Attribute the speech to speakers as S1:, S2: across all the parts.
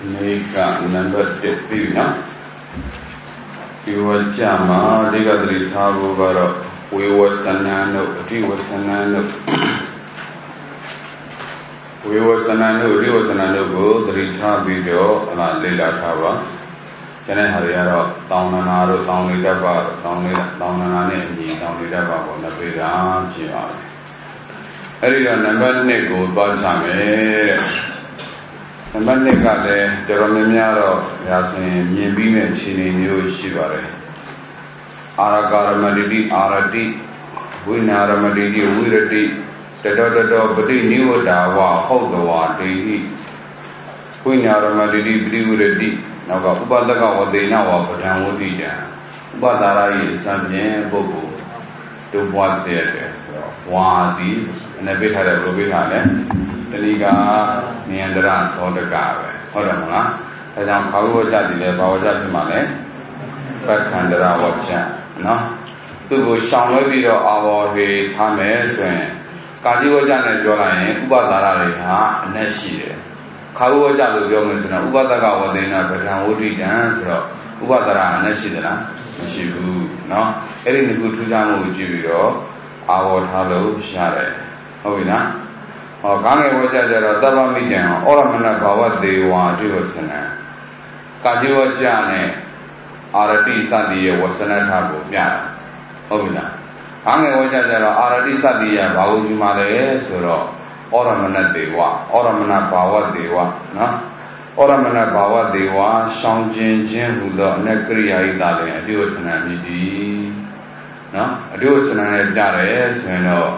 S1: Neka number 3 na. Iwajama digadri thabu garo vivasanano divasanano vivasanano go dri thabi jo ala lela thaba kene hariyaro taunanaro taunidaba taunanane ni taunidaba ko na pera chi ba erida number 2 ko twa chame number 2ကလည်းတော်တော်များများတော့ဒါဆိုရင်မြင်ပြီးမဲ့အခြေအနေမျိုးရှိပါတယ်အာရကာရမတိတိအာရတိဝိနာရမတိတိဝိရတိတတောပတိနိဝတ္တာဝဟုတ်တဝဒိဋ္ဌိဝိနာရမတိတိပတိဝိရတိနောက်ကဥပဒကဝတေနဝပဒံဝတိတံဥပဒါရ၏အစံဖြင့်ပုဂ္ဂိုလ်တို့ဘွားစေတယ်ဆိုတော့ဘွားသည်အနေပေးထားတဲ့ဘယ်လိုပေးထားလဲတဏိကနိယန္တရသောတကပဲဟုတ်တယ်မလားအဲကြောင့်ခါဝဝကြတည်လဲဘာဝကြဖြစ်မှာလဲပက္ခန္တရဝကြနော်သူ့ကိုရှောင်လွှဲပြီးတော့အာဘော်တွေထားမယ်ဆိုရင်ကာတိဝကြနဲ့ပြောလိုက်ရင်ဥပဒါရတွေဟာအနက်ရှိတယ်ခါဝဝကြလို့ပြောမယ်ဆိုတော့ဥပဒကဝတေနပဒံဝတိတံဆိုတော့ဥပဒါရအနက်ရှိသလားမရှိဘူးနော်အဲ့ဒီနှစ်ခုထူးခြားမှုကိုကြည့်ပြီးတော့အာဘော်ထားလို့ရတယ်ဟုတ်ပြီလားဟောကာငယ်ဝကြကြတော့သဗ္ဗမိတံဩရမဏဘာဝတေဝါတိဝဆနံကာတိဝကြနဲ့အာရတိစသည်ရဲ့ဝဆနထကိုပြတာဟုတ်ပြီလားကာငယ်ဝကြကြတော့အာရတိစသည်ရဲ့ဘာကိုယူမှာလဲဆိုတော့ဩရမဏတေဝဩရမဏဘာဝတေဝနော်ဩရမဏဘာဝတေဝရှောင်းခြင်းဟူသောအနက်ကရိယာဤသာလည်းအတိဝဆနံမြည်သည်နော်အတိဝဆနံနဲ့ပြတယ်ဆိုရင်တော့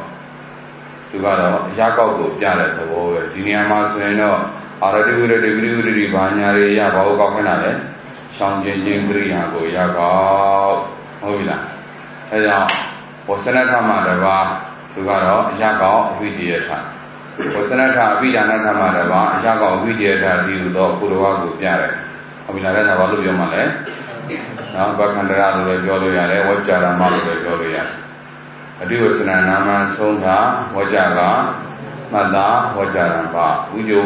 S1: သူကတော့အရာကောက်ကိုပြတဲ့သဘောပဲဒီနေရာမှာဆိုရင်တော့အာရတိဝိရတိပရိဝိရတိဘာညာတွေရဘာကိုကောက်ခဏလဲရှောင်းခြင်းကရိယာကိုရကောက်ဟုတ်ပြီလားအဲကြောင့်ဝဆနထမှာတပါသူကတော့အရာကောက်အဝိတ္တယထဝဆနထအပိဒါနထမှာတပါအရာကောက်အဝိတ္တယထဒီလိုတော့ကုလဝကိုပြတယ်ဟုတ်ပြီလားဒါဘာလို့ပြောမှလဲနော်ဘခန္တရလို့လည်းပြောလို့ရတယ်ဝကြရမလို့လည်းပြောလို့ရတယ်အတိဝဆနာနာမဆုံးတာဝကြကမတ္တဝကြရံပါဝိဇု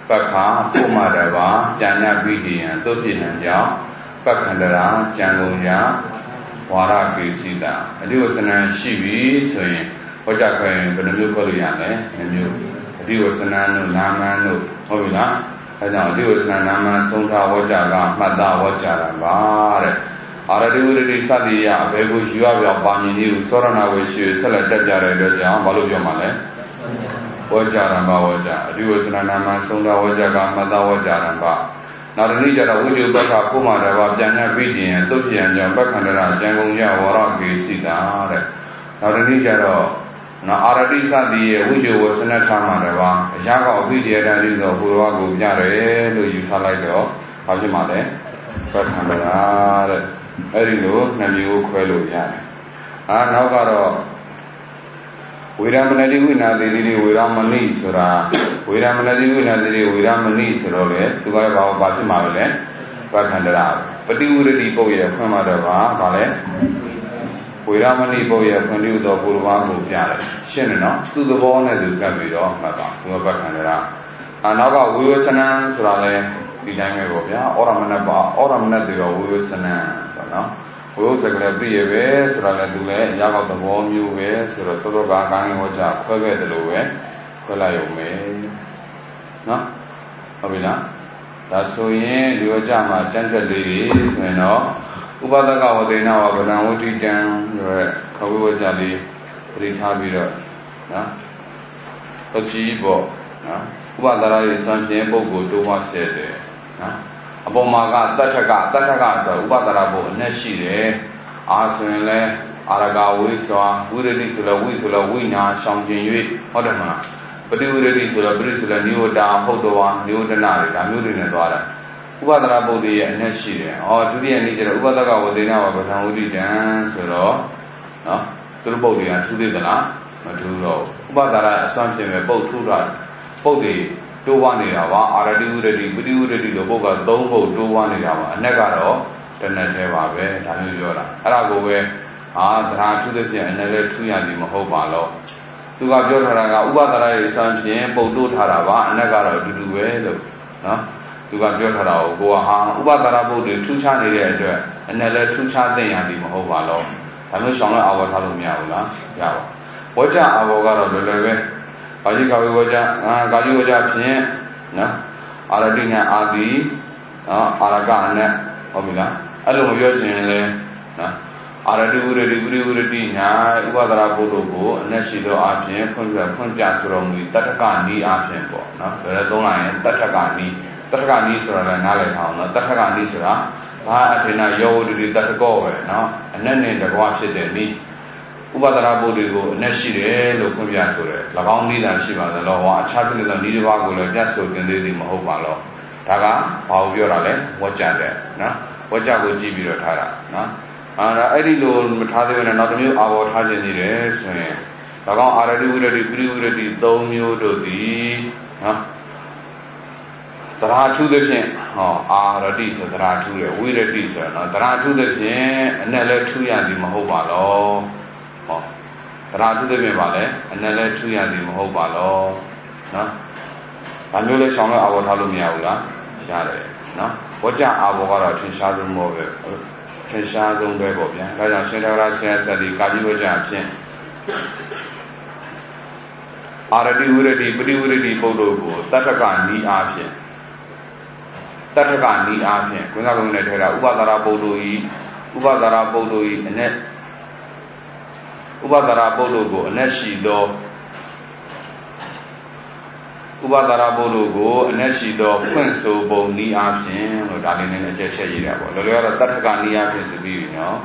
S1: ပက္ခပုမတဘာဉာဏပိတိယံသုတ်ပြည့်ဟံကြောင့်ပက္ခန္တရာဉာဏ်ကုန်ရာဝါရကိစီတာအတိဝဆနာရှိပြီဆိုရင်ဝကြခွင့်ဘယ်နှမျိုးခေါ်လို့ရလဲ2မျိုးအတိဝဆနာတို့နာမတို့ဟုတ်ပြီလားအဲကြောင့်အတိဝဆနာနာမဆုံးတာဝကြကမတ္တဝကြရံပါတဲ့အာရတိဝိရတိစသည်ယအဘယ်ကိုယူရပြောင်းပါမြင်သည်ဟုသောရဏဝေရှိဆက်လက်တက်ကြတဲ့အတွက်ကြောင့်ဘာလို့ပြောမှလဲဝကြရံပါဝကြအတိဝဆနာနာမဆုံးတာဝကြကမတ္တဝကြရံပါနောက်တစ်နည်းကျတော့ဝိဇုပက္ခပုမတဘာပြန်ညပိတိယံသုတ်ပြန်ကြောင့်ပက္ခန္တရဉာဏ်ကုန်ရဝရကေစီတာတဲ့နောက်တစ်နည်းကျတော့နော်အာရတိစသည်ရဲ့ဝိဇုဝဆနထမှာတဘာအရာကောအပိတေတန်လိသောဘုရားကိုပြတယ်လို့ယူထားလိုက်တော့ဘာဖြစ်မှာလဲပက္ခန္တရာတဲ့အဲ့ဒီလို2မျိုးခွဲလို့ရတယ်။နောက်ကတော့ဝေရမဏတိဝိနာတိတိဝေရမဏိဆိုတာဝေရမဏတိဝိနာတိဝေရမဏိဆိုတော့လေသူကလည်းဘာဖြစ်မှာလဲပက္ခန္တရာပฏิဝိရတိပုတ်ရဲ့ဖွင့်မှာတော့ဘာလဲဝေရမဏိပုတ်ရဲ့ဖွင့်လို့တော့ဘုရားကိုပြတယ်ရှင်းတယ်နော်သူသဘောနဲ့သူကပ်ပြီးတော့မှတ်ပါသူကပက္ခန္တရာနောက်ကဝိဝဆနံဆိုတာလဲဒီတိုင်းပဲပေါ့ဗျာဩရမဏပါဩရမဏတေဝဝိဝဆနံနော်ဝိဝစကလည်းပြည့်ရပဲဆိုတာလည်းသူလည်းအရာကောက်သဘောမျိုးပဲဆိုတော့သောကကာငယ်ဝကြခွဲခဲ့တယ်လို့ပဲခွဲလိုက်ရုံပဲနော်ဟုတ်ပြီလားဒါဆိုရင်ဒီဝကြမှာကျမ်းဆက်လေးဆိုရင်တော့ဥပဒကဝတေနဝဗဒံဝတိတံဆိုရဲခဝိဝကြလေးပြိထားပြီးတော့နော်ပတိပေါ့နော်ဥပဒါရရဲ့စံပြင်းပုဂ္ဂိုလ်တိုးဝဆဲတယ်နော်အပေါ်မှာကတတ္ထကဆိုဥပဒါရဘုအနဲ့ရှိတယ်အာဆိုရင်လဲအာရကဝိစွာဝိရတိဆိုလဲဝိနာရှောင်ကျင်၍ဟုတ်တယ်မလားပฏิဝိရတိဆိုလဲပရိဆိုလဲနိဝတ္တာဟုတ်တော်နိဝတ္တနာတွေဒါမျိုးတွေနဲ့သွားတာဥပဒါရဘုရဲ့အနဲ့ရှိတယ်ဒုတိယနေ့ကျတော့ဥပဒကဝသေနဝပဋ္ဌာန်ဝိတိတံဆိုတော့နော်သူတို့ပုတ်တွေကထူးသေးသလားမထူးတော့ဥပဒါရအစွမ်းပြင်ပဲပုတ်ထူးတာပုတ်တွေတိုးဝါနေတာပါအာရတိဝိရတိပฏิဝိရတိလို့ပုတ်က3ပုတ်တိုးဝါနေတာပါအနက်ကတော့တဏှတ်သေးပါပဲဒါမျိုးပြောတာအဲ့ဒါကိုပဲသရာထူးတဲ့ပြင်အနက်လည်းထူးရသည်မဟုတ်ပါလို့သူကပြောထားတာကဥပဒါရရဲ့အစွမ်းပြင်ပုတ်တိုးထားတာပါအနက်ကတော့အတူတူပဲလို့နော် သူကပြောထားတာကိုကိုကဟာဥပဒရာဘုဒ္ဓထူးခြားနေတဲ့အတွက်အနေနဲ့ထူးခြားသိရသည်မဟုတ်ပါလို့ဒါမျိုးရှောင်းလို့အာဝထားလို့မရဘူးလားရပါဝကြအာဝကတော့လွယ်လွယ်ပဲကာကြီးကာဝေဝကြကာကြီးဝကြဖြင့်နော်အာရတိနဲ့အာတိနော်အာရကအနဲ့ဟုတ်ပြီလားအဲ့လိုမပြောချင်ရင်လည်းနော်အာရတိဝရတိပရိဝရတိညာဥပဒရာဘုဒ္ဓကိုအနဲ့ရှိသောအပြင်ဖွင့်ပြဆိုတော်မူတတ္ထကနီးအပြင်ပေါ့နော်ဒါလည်းသုံးလိုက်ရင်တတ္ထကနီးတတ္ထကနီးဆိုတာလည်းနားလည်ထားအောင်နော်တတ္ထကနီးဆိုတာဘာအထေနယောဝတ္တိတတ္ထကောပဲနော်အနဲ့နဲ့တကွာဖြစ်တဲ့နီးဥပဒရာဘုဒ္ဓကိုအနဲ့ရှိတယ်လို့ဖွင့်ပြဆိုတယ်၎င်းနီးတာရှိပါသလားဟောအခြားဖြစ်တဲ့နီးတစ်ပါးကိုလည်းပြဆိုတင်သေးသည်မဟုတ်ပါလို့ဒါကဘာကိုပြောတာလဲဝကြတဲ့နော်ဝကြကိုကြည့်ပြီးတော့ထားတာနော်အဲ့ဒီလိုမထားသေးဘဲနဲ့နောက်တစ်မျိုးအာဘောထားခြင်းနေတယ်ဆိုရင်၎င်းအာရတိဝရတိပရိဝရတိ၃မျိုးတို့သည်နော်သရာထုသဖြင့်ဟောအာရတိဆိုသရာထုတယ်ဝိရတိဆိုတော့သရာထုသဖြင့်အနဲ့လည်းထူရသည်မဟုတ်ပါလောဟောသရာထုသဖြင့်ပါလေအနဲ့လည်းထူရသည်မဟုတ်ပါလောနော်ဒါမျိုးလဲရှောင်းလို့အာဘောထားလို့မရဘူးလားရတယ်နော်ဝကြအာဘောကတော့ထင်ရှားဆုံးမို့ပဲထင်ရှားဆုံးပဲပေါ့ဗျာဒါကြောင့်ရှင်တော်ရာဆရာဆက်ဒီကာကြီးဝကြဖြင့်အာရတိဝရတိပရိဝရတိပုဒ်တို့ကိုတတ္ထကနီးအားဖြင့်တတ္ထကနီးအားဖြင့်ကုသကုံနဲ့ထဲတာဥပဒရာပုဒ်တို့ဤဥပဒရာပုဒ်တို့ဤအနဲ့ဥပဒရာပုဒ်တို့ကိုအနဲ့ရှိသောဥပဒရာပုဒ်တို့ကိုအနဲ့ရှိသောဖွင့်ဆိုပုံနီးအားဖြင့်လို့ဒါလေးနဲ့အကျက်ချက်ရေးတာပေါ့လောလောကတော့တတ္ထကနီးအားဖြင့်ဆိုပြီးပြီနော်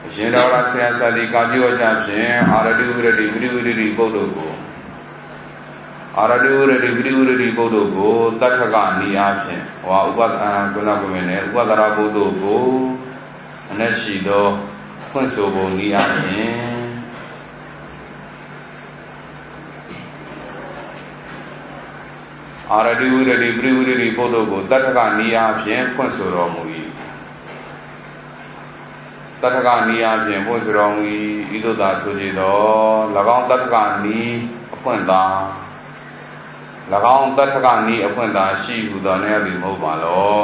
S1: အရှင်တော်ရာဆရာစာဒီကာကြီးဝကြဖြင့်အာရတိဝရတိပရိဝရတိပုဒ်တို့ကိုအာရတိဝရတိပရိဝရတိပုဒ်တို့ကိုတတ္ထကနီးအားဖြင့်ဟောဥပဒကုဏကုမင်းနဲ့ဥပဒရာပုဒ်တို့ကိုအနဲ့ရှိသောဖွင့်ဆိုပုံနီးအားဖြင့်အာရတိဝရတိပရိဝရတိပုဒ်တို့ကိုတတ္ထကနီးအားဖြင့်ဖွင့်ဆိုတော်မူ၏တတ္ထကနီးအားဖြင့်ဖွင့်ဆိုတော်မူ၏ဤသို့သာဆိုကြသော၎င်းတတ္ထကနီးအဖွင့်သာ၎င်းတတ္ထကနီးအဖွင့်သာရှိဟုသောနေသည်မဟုတ်ပါလော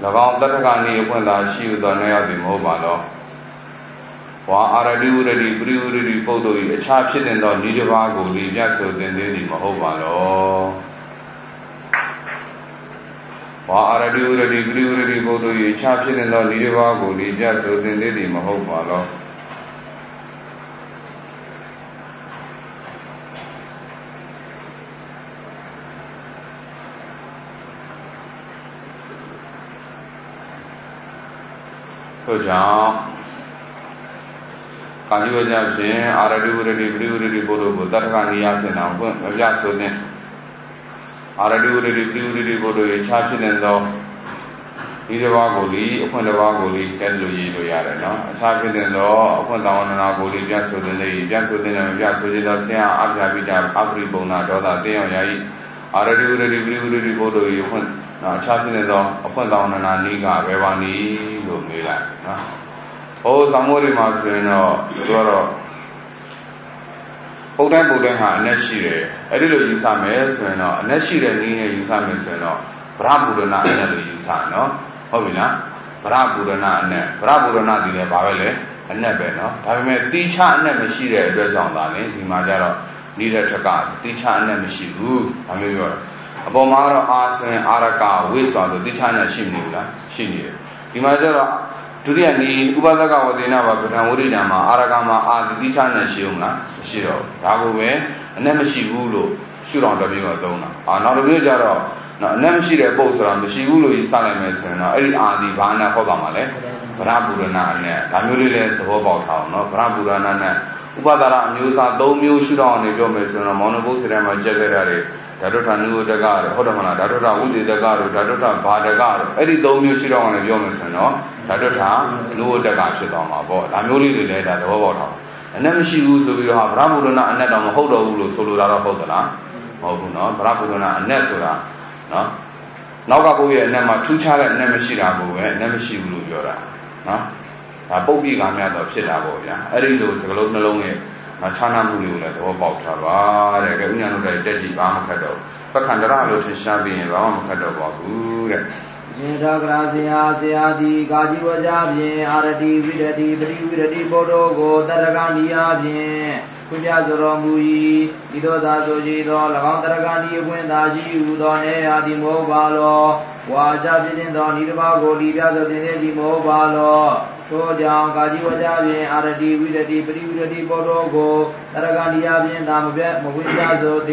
S1: ၎င်းတတ္ထကနီးအဖွင့်သာရှိဟုသောနေသည်မဟုတ်ပါလောဝါအာရတိဝရတိပရိဝရတိပုဒ်တို့၏အခြားဖြစ်တဲ့သောဤတစ်ပါးကိုလေပြဆိုသင်သေးသည်မဟုတ်ပါလောဝါအာရတိဝရတိပရိဝရတိပုဒ်တို့၏အခြားဖြစ်တဲ့သောဤတစ်ပါးကိုလေပြဆိုသင်သေးသည်မဟုတ်ပါလောထို့ကြောင့်ကာကြီးဝကြဖြင့်အာရတိဝရတိပရိဝရတိပုဒ်တို့ကိုတတ္ထကနီးအားဖြင့်တော့ဖွင့်မပြဆိုသင်အာရတိဝရတိပရိဝရတိပုဒ်တို့၏အခြားဖြစ်တဲ့သောဒီတစ်ပါးကိုလေအဖွင့်တစ်ပါးကိုလေကဲလို့ရေးလို့ရတယ်နော်အခြားဖြစ်တဲ့သောအဖွင့်တောင်းဝန္ဒနာကိုလေပြဆိုသင်လေပြဆိုသင်တယ်မပြဆိုကြသောဆရာအပြာပိတာအပရိပုံနာဒေါသတင်းအောင်ယာဤအာရတိဝရတိပရိဝရတိပုဒ်တို့၏အဖွင့်အခြားဖြစ်တဲ့သောအဖွင့်တောင်းဝန္ဒနာနီးကဘယ်ပါနည်းလို့မေးလိုက်နော်ဟိုသံဃောတွေမှာဆိုရင်တော့သူကတော့ပုဒ်တိုင်းဟာအနက်ရှိတယ်အဲ့ဒီလိုယူဆမယ်ဆိုရင်တော့အနက်ရှိတဲ့နည်းနဲ့ယူဆမယ်ဆိုရင်တော့ဗရပုရဏအနက်လို့ယူဆနော်ဟုတ်ပြီလားဗရပုရဏအနက်ဗရပုရဏဒီလည်းဘာပဲလဲအနက်ပဲနော်ဒါပေမဲ့တိချအနက်မရှိတဲ့အတွက်ကြောင့်သာလေဒီမှာကျတော့နိရထကတိချအနက်မရှိဘူးဒါမျိုးပြောအပေါ်မှာတော့အာဆိုရင်အာရကဝိဆိုတော့တိချအနက်ရှိမနေဘူးလားရှိနေတယ်ဒီမှာကျတော့ဒုတိယနီးဥပဒကဝသေနဘာပဋ္ဌာန်ဝိရိယမှာအာရကမှာအာတိတိချနဲ့ရှိအောင်လားမရှိတော့ဒါကိုပဲအနဲ့မရှိဘူးလို့ရှုတော်တစ်မျိုးတော့သုံးတာနောက်တစ်မျိုးကျတော့အနဲ့မရှိတဲ့ပုတ်ဆိုတာမရှိဘူးလို့ယူဆလိုက်မယ်ဆိုရင်တော့အဲ့ဒီအာဒီဘာနဲ့ဟောပါမှာလဲဗရပုရဏအနဲ့ဒါမျိုးလေးလည်းသဘောပေါက်ထားအောင်နော်ဗရပုရဏနဲ့ဥပဒါရအမျိုးအစား၃မျိုးရှုတော်အောင်နေပြောမယ်ဆိုရင်တော့မောင်နှဘုတ်စရမှာကြက်ခဲ့ရတယ်ဓာတုထနုဝတကတို့ဟုတ်တယ်မလားဓာတုထဝိသေတကတို့ဓာတုထဘာတကတို့အဲ့ဒီ၃မျိုးရှုတော်အောင်နေပြောမယ်ဆိုရင်တော့ဓာတုထနုဝတကဖြစ်သွားမှာပေါ့ဒါမျိုးလေးတွေလည်းဒါသဘောပေါက်ထားအနက်မရှိဘူးဆိုပြီးတော့ဗရပုရဏအနက်တော့မဟုတ်တော့ဘူးလို့ဆိုလိုတာတော့ဟုတ်သလားမဟုတ်ဘူးနော်ဗရပုရဏအနက်ဆိုတာနော်နောက်ကဘုရားအနက်မှာထူးခြားတဲ့အနက်မရှိတာကိုပဲအနက်မရှိဘူးလို့ပြောတာနော်ဒါပုပ္ပိကများတော့ဖြစ်တာပေါ့ဗျာအဲ့ဒီလိုစကလုံးနှလုံးရဲ့ Chana Mulu, about Tava, the Union of the Deji Bamakado, Pacandara to Shabi and Bamakado.
S2: Gracia, Seadi, Gaji Wajabi, Arati, Vidati, Vidati, Bodogo, Taragani, Kujazoromui, Idoda Sojido, Lavantaragani, Wendaji, Udone, Adimo Balo, Wajabin, Nirvago, Livia, the Mobalo, Toja, Gaji Wajabi, Arati, Vidati, Bodogo, Taragani, Damabe, Movijazo,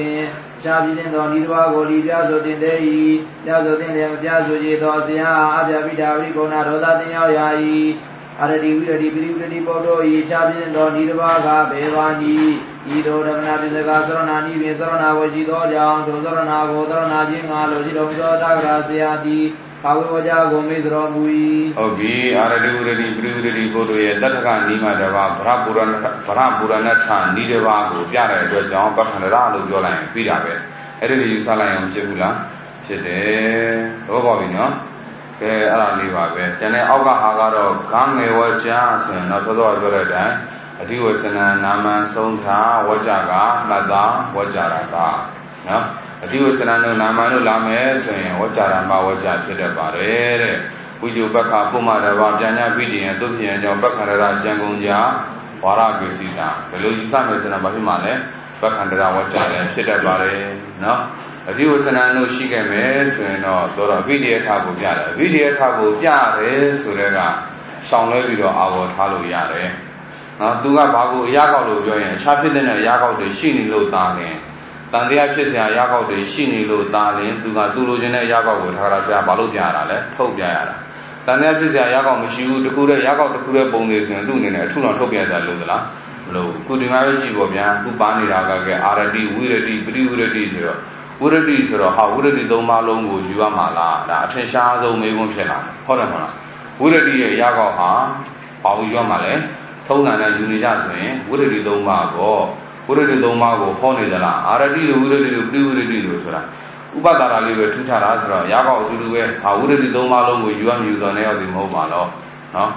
S2: Shabin, Nirvago, Livia, the Yazodin, Yazoji, Dosia, Abia, Gona, Roda, Yai. Aradi, Vidati, Bodo, Shabin, Nirvaga, Bevani, Ido, the Gasronani, Vesarana, Vajido, Dozarana, Godana, Logido, Graciati, Pavaja, Gomez, Romui.
S1: Okay, Aradi, Bodo, Dataka, Nima, Brapurana, Nidavago, Piara, John, Bacanara, Yola, Pidabe, Edi Salayam, Jebula, Chede, Obavino. Araliva, Jane Oga Hagaro, Kame Wajas, and Notodo Gorada, Adiwasana, Naman, Sonta, Wajaga, Mada, Wajarata. Adiwasana, Namanu Lames, and Wajaramba, Waja, Pidabare, Uju Baka, Puma, Jana, Vidi, and Dubi, and John Bakara, Jangunja, Waragisita. The Lucitam is in a Bahimale, Bakandra, Waja, Pidabare, no? Adiwasana no Shigames, and Dora Vidia Tabu Yara, Vidia Tabu Yare, Surega, Shangavido, our Halu Yare. Now, Duga Babu Yago, Chapin and Yago, the Shini Lo Darling. Tandia Kisia Yago, the Shini Lo Darling, Duga Dulujana Yago, Haraja Baludiara, Tobiara. Tandia Kisia Yago, Mishu, the Kura Yago, the Kura Bonus, and Dunin, two on Tobia Ludala. Low, Kudimari Jibobia, Kubani Raga, RD, Wirati, Zero. Would it be how would it do Malongo, Juamala, attention, so may one shell. Horror. Would it be a Yagoha, how Yamale, Tona Unijasme, would it be do Mago, would it be do Mago, Honidala, Aradi, would it be Sura. Ubadara live 2 Taras, Yago Zulu, how would it be do Malongo, Juam, the nail the Mobalo, no?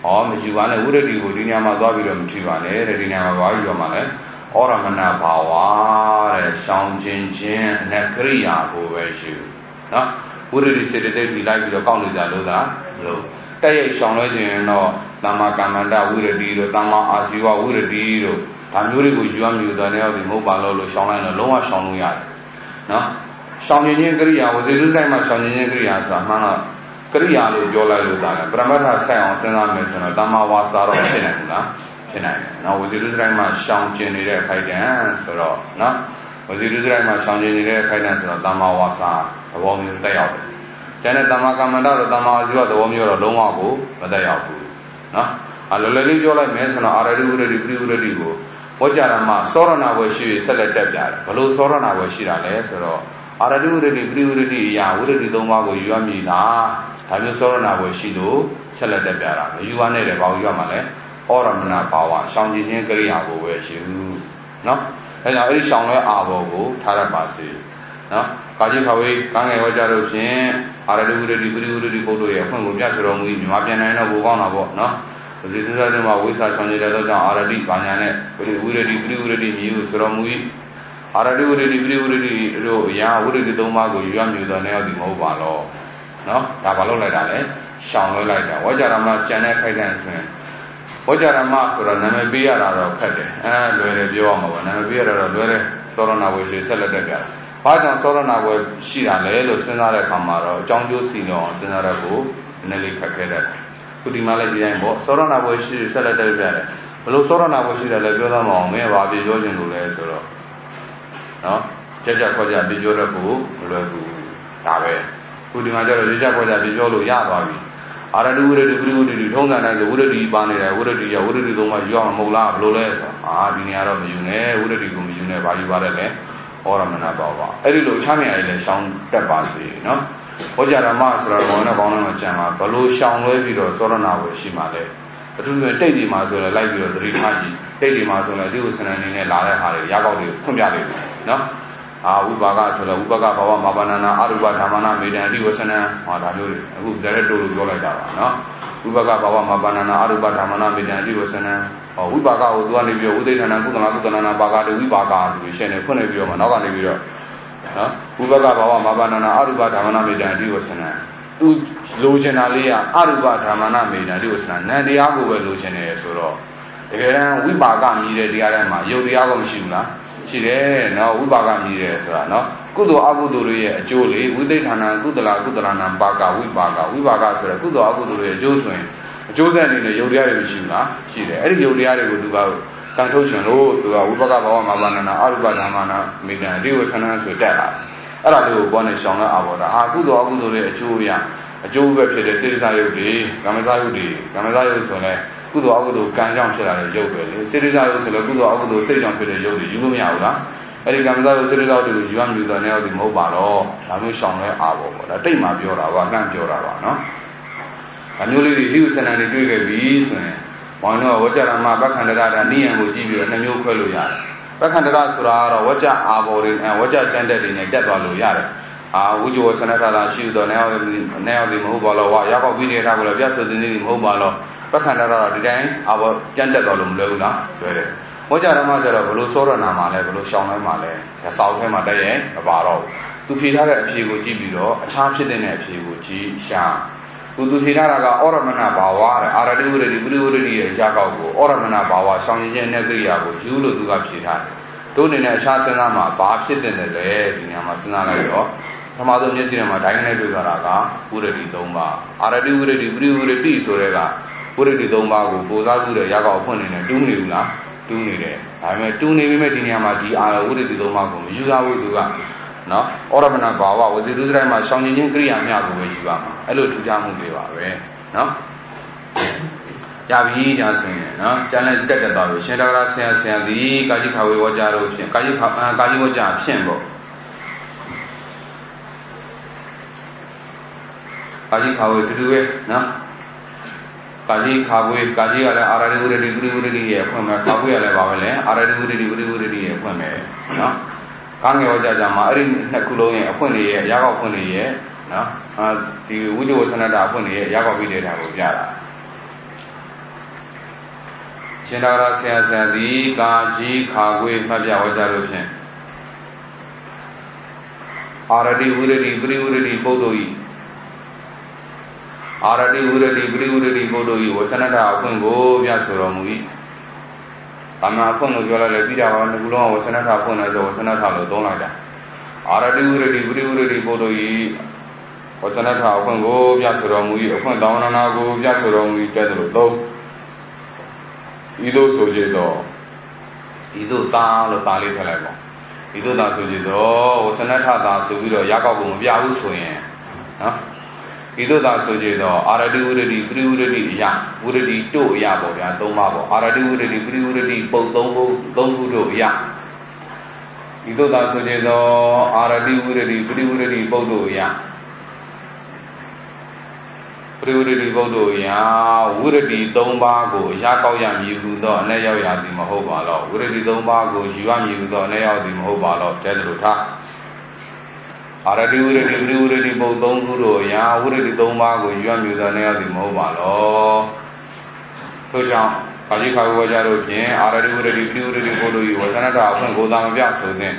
S1: Or Mijuana would it be Udinama Davidum Chivane, Redinama Yamale. Oramana Bawa, Shang Jin, and Korea, who were you. Would it say that we like the college? Low. They shall not know Namakamanda, would it be the Dama Asiwa, would it be the Tamuri, which you and you, the nail, the mobile, Shalan, and Loa Shanuya. No? Shangin Korea was a little time of Shangin Korea, Mana Korea, Jola Ludana, Bramara Sion, Sena Messon, Dama Wasara, Senna. Now, was it my Shang Jenny Kaidan, no? Was it my Shang Jenny Kaidan, Dama Wasa, a woman day out. Janet Damakamanda, Dama Azua, the woman or Lomago, a day out. No? I literally you like Mason or already go. What Jarama, Sorona was she selected that, Palo Sorona was she less or already, ya, would it Domago, you and me, have you Sorona was she do, selected that. You are native about your money. Oramana Bawa, Shangin Korea, where you no? And I shall not avo, Tarabasi. No? Kajikawi, Kanga Wajaroshin, Aradu, Bodo, Jasrom, Mapiana, Wugana, no? This is a Wisa Sanjada, Aradi, Banane, Uredi, Muse, Romui, Aradu, Ya, Uri Domago, Yamu, the nail, the mobile. No? Tabalo like that, shall like that. Wajarama, Janet Kaidansman. Wajarama, or Namabia, or Pete, and Lure Bioma, Namabia, or Lure, Sorona, which is celebrated. Pajan Sorona, where she and Ledo, Senara Camaro, John Josino, Senara Boo, Nelly Kakeda. Pudimala Diambo, Sorona, where she is celebrated. Below Sorona, where she is a Legulamo, may have been Jojan Lule, no? Jaja Koja, Bijora Boo, Lulu, Tabe. Pudimajor, Jaja, Bijolo, Yabavi. Aradu would do Tonga and the Woody Banner, would do my John Mola, Blole, Diara, Mune, would do Mune, Bayuare, or a Manabava. Erido Chami Island, Sound Tapasi, no? Ojara Master, one of Honor Chama, Balu, Sound Levido, Sorana, Shimale. But to the Teddy Master, like you, the Ritaji, Teddy Master, like you, and in Lara Hari, Yagodi, Kumjali, no? Ubaga, Ubaga, Mabanana, Aruba, Tamana, made and Divasana, or who Zeredo, Golada, no? Ubaga, Mabanana, Aruba, Tamana, made and Divasana, ဝိပါကကိုသူကနေပြီးတော့ဥဒိဋ္ဌာဏကုသလကုသလနာပါကတေဝိပါကဆိုပြီးရှင်းနေဖွင့်နေပြီးတော့မှနောက်ကနေပြီးတော့နော်ဝိပါကဘာဝမဘာနာနာအရူပဓမ္မနာမေတ္တာအဓိဝဆနာသူလိုချင်တာလေးကအရူပဓမ္မနာမေတ္တာအဓိဝဆနာနန္တရားကိုပဲလိုချင်တယ်ဆိုတော့တကယ်တမ်းဝိပါကမြည်တဲ့တရားတိုင်းမှာယုတ်တရားကမရှိဘူးလားရှိတယ်နော်ဝိပါကမြည်တယ်ဆိုတာနော်ကုသိုလ်အကုသိုလ်တွေရဲ့အကျိုးလေးဝိသိဋ္ဌာဏကုသလကုသလနာပါကဝိပါကဆိုတဲ့ကုသိုလ်အကုသိုလ်တွေရဲ့အကျိုးဆိုရင်အကျိုးဆက်အနေနဲ့ယုတ်တရားတွေမရှိဘူးလားရှိတယ်အဲ့ဒီယုတ်တရားတွေကိုသူကကန်ထုတ်ရှင်လို့သူကဝိပါကဘောမဘာနာနာအရူပဓမ္မနာမေတ္တာအဓိဝဆနာဆိုတက်လာအဲ့ဒါလေးကိုဘောနဲ့ရှောင်လဲအာဘောတာကုသိုလ်အကုသိုလ်တွေအကျိုးရအကျိုးပဲဖြစ်တဲ့စေတစာယုတ်တွေကာမစာယုတ်ဆိုလဲကုသိုလ်အကုသိုလ်ကံကြောင့်ဖြစ်လာတဲ့ယုတ်ပဲလေစေတစာယုတ်ဆိုလဲကုသိုလ်အကုသိုလ်စိတ်ကြောင့်ဖြစ်တဲ့ယုတ်တွေယူလို့မရဘူးလားအဲ့ဒီကာမစာယုတ်စေတစာယုတ်တွေကိုယူရမလို့တော့နေရာဒီမဟုတ်ပါတော့ဒါမျိုးရှောင်လဲအာဘောပေါ့ဒါတိတ်မှပြောတာပါကန့်ပြောတာပါနော်ဒါမျိုးလေးတွေလိဥစနန်တွေတွေ့ခဲ့ပြီဆိုရင်ဘောင်းတော့ဝကြရမဘက္ခန္တရတာနိယံကိုကြည့်ပြီးတော့နှမျိုးခွဲလို့ရတယ်ဘက္ခန္တရဆိုတာကတော့ဝကြအာဘောတွေဝကြကျမ်းတက်တွေနဲ့တက်သွားလို့ရတယ်ဝိဇ္ဇဝဆနထတာရှိတော့နေအောင်ဒီမဟုတ်ပါလို့ဝါရောက်ပြီးနေတာကိုလည်းပြတ်ဆိုတဲ့နေမဟုတ်ပါလို့ပက္ခန္တရတော့ဒီတိုင်းအာဘောကျမ်းတက်သွားလို့မလွယ်ဘူးလားလွယ်တယ်ဝကြရမကျတော့ဘလို့စောရနာမှာလဲဘလို့ရှောင်းတိုင်းမှာလဲစောက်ထဲမှာတက်ရင်မပါတော့ဘူးသူဖြေထားတဲ့အဖြေကိုကြည့်ပြီးတော့အခြားဖြစ်တဲ့အဖြေကိုကြည့်ရှာသူဖြေထားတာကဩရမဏဘာဝတဲ့အာရတိဝရတိပရိဝရတိရဲ့အရာကောက်ကိုဩရမဏဘာဝရှောင်းခြင်းနဲ့ကိရိယာကိုယူလို့သူကဖြေထားတယ်တို့အနေနဲ့အခြားစဉ်းစားမှာဘာဖြစ်တဲ့လဲဒီနေရာမှာစဉ်းစားလိုက်တော့ပထမဆုံးမျက်စိထဲမှာဒိုင်းနဲ့တွေ့သွားတာကဝရတိ3ပါးအာရတိဝရတိပရိဝရတိဆိုတဲ့ကဝရတိ3ပါးကိုကိုစားပြုတဲ့ရာကောက်ဖွင့်နေတယ်တူးနေဘူးလားတူးနေတယ်ဒါပေမဲ့တူးနေပေမဲ့ဒီနေရာမှာဒီအာဝရတိ3ပါးကိုမယူရဘူးသူကနော်ဩရမဏဘာဝဝစီတုတိုင်းမှာရှောင်ခြင်းကိရိယာမြကိုပဲယူရမှာအဲ့လိုထူးခြားမှုတွေပါပဲနော်ကြပြီဒါဆိုရင်နော်ကျန်တဲ့တက်သွားလို့ရှင်တော်ရာဆရာဒီကာကြီးခါဝေဝကြတို့ဖြင့်ကာကြီးဝကြဖြင့်ပေါ့ကာကြီးခါဝေတူပဲနော်ကာကြီးခါဝေကာကြီးကလည်းအာရတိဝရတိပရိဝရတိရဲ့အဖွင့်မဲ့ခါဝေကလည်းပါပဲလေအာရတိဝရတိပရိဝရတိရဲ့အဖွင့်မဲ့နော်ကာငယ်ဝကြကြမှာအဲ့ဒီနှစ်ခုလုံးရဲ့အဖွင့်တွေရဲ့ရာကောက်ဖွင့်တွေရဲ့နော်ဒီဝိဇ္ဇဝဆနတာအဖွင့်တွေရဲ့ရာကောက်ပြီးတဲ့တာကိုပြတာရှင်တော်ရာဆရာဒီကာကြီးခါဝေမှတ်ပြဝကြလို့ဖြင့်အာရတိဝရတိပရိဝရတိပုဒ္ဓဤအာရတိဝရတိပရိဝရတိပုဒ္ဓဤဝဆနတာအဖွင့်ကိုပြဆိုတော်မူ၏ဘာမှအဖွင့်လို့ပြောလိုက်လေပြီးတာကဒီလုံးဝဆနတာဖွင့်လဲဆိုဝဆနတာလို့သုံးလိုက်တာအာရတိဝရတိပရိဝရတိပုဒ္ဓဤဝဆနတာအဖွင့်ကိုပြဆိုတော်မူ၏အဖွင့်တောင်းနာကိုပြဆိုတော်မူ၏တဲ့လို့သုံးဤသို့ဆိုကြတော့ဤသို့သားလို့သားလေးထည့်လိုက်ပါဤသို့သားဆိုကြတော့ဝဆနထသာဆိုပြီးတော့ရကောက်ကိုမပြဘူးဆိုရင်နော်ဤသို့သာဆိုကြတော့အာရတိဝရတိပရိဝရတိအရာဝရတိတို့အရာပေါ့ဗျာ၃ပါးပေါ့အာရတိဝရတိပရိဝရတိပုတ်၃ခုတို့အရာဤသို့သာဆိုကြတော့အာရတိဝရတိပရိဝရတိပုတ်တို့အရာပရိဝရတိပုဒ်တို့ရာဝရတိ3ပါးကိုအရာကောက်ရမည်ဟုသောအ내ရောက်ရသည်မဟုတ်ပါလောဝရတိ3ပါးကိုယူရမည်ဟုသောအ내ရောက်သည်မဟုတ်ပါလောတဲ့လိုထားအာရတိဝရတိပရိဝရတိပုဒ်3ခုတို့ရာဝရတိ3ပါးကိုယူရမည်သောအ내ရောက်သည်မဟုတ်ပါလောထို့ကြောင့်ကာကြီးခါဝေကြတို့ဖြင့်အာရတိဝရတိပရိဝရတိပုဒ်တို့၏ဝဆနတာအဖွင့်ကိုသာမပြဆိုသင့်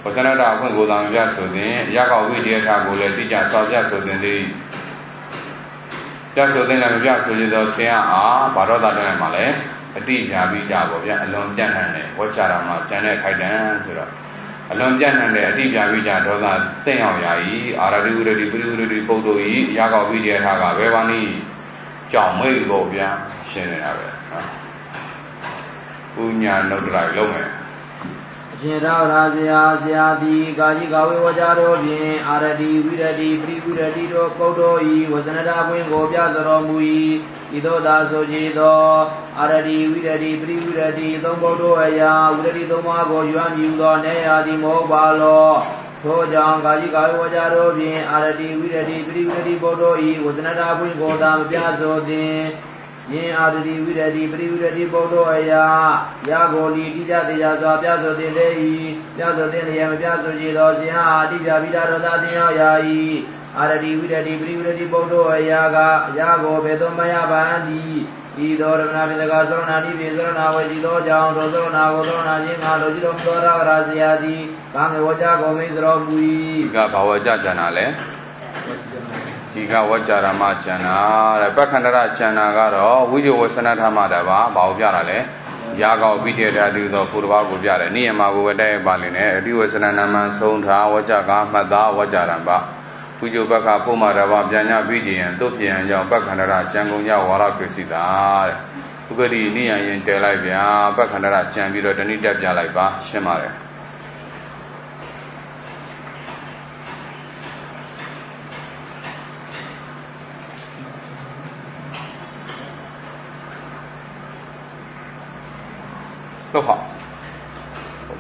S1: ဝဆနတာအဖွင့်ကိုသာမပြဆိုသင့်အရာကောက်ဝိတ္တယထာကိုလည်းတိကျစွာပြဆိုသင့်သည်ပြဆိုတဲ့လည်းမပြဆိုရသောဆရာအားဘာတော်တာတဲ့မှာလဲအတိညာပြီးကြပါဗျာအလွန်ပြန့်နှံ့တယ်ဝတ်ကြတာမှာကျန်တဲ့ခိုက်တန်ဆိုတော့အလွန်ပြန့်နှံ့တဲ့အတိပြပြီးကြဒေါသသိမ့်အောင်ရာဤအာရတိဝရတိပရိဝရတိပုဒ်တို့ဤရာကောက်ပြီးတဲ့အခါကဘယ်ပါနည်းကြောင့်မိတ်ကိုဗျာရှင်းနေတာပဲနော်ဥညာနုဒ္ဒရာလုံးမယ်
S2: ရှင်တော်ရာဇရာတိကာကြီးကဝေဝကြတို့ဖြင့်အာရတိဝိရတိပရိဝိရတိတို့ပုဒ်တို့ဤဝဇနတာပွင့်ကိုပြတော်မူ၏ဤသို့သာဆိုကြသောအာရတိဝိရတိပရိဝိရတိသုံးပုဒ်တို့အရာဝိရတိသုံးပါးကိုရွမ်းမြူသောနေရာသည်မဟုတ်ပါလောထို့ကြောင့်ကာကြီးကဝေဝကြတို့ဖြင့်အာရတိဝိရတိပရိဝိရတိပုဒ်တို့ဤဝဇနတာပွင့်ကိုသာမပြဆိုသည် yin adri virati privirati bodo aya yagoli tija teja swa pyaso tin le yi pyaso tin le ma pyaso ji lo sin ha tija vida ro da tin yaw ya yi adri virati privirati bodo aya ga yago bedo maya bandi ido ramna vindaga sarana di vesarana vajido jaun rosarana godorana jinga lojiro mdora rasiyadi kange vaja gome sro bui
S1: ga bhavaja jana le Ika Vajarama Jana, Bakandara Jana Garo, Viju Wasana Tamadava, Baupiale, Yaga Vidia do the Purva Gubiare, Niama Guvade Baline, Diwasana Naman Sonta, Vajaga, Mada, Vajaramba, Viju Baka Puma Rava, Jana Vidi and Tupi and Yam Bakandara, Jangunya Wara Krisida, Ugadi Nia in Telavia, Bakandara Jambiro, the Nita Jalaiba, Shemare.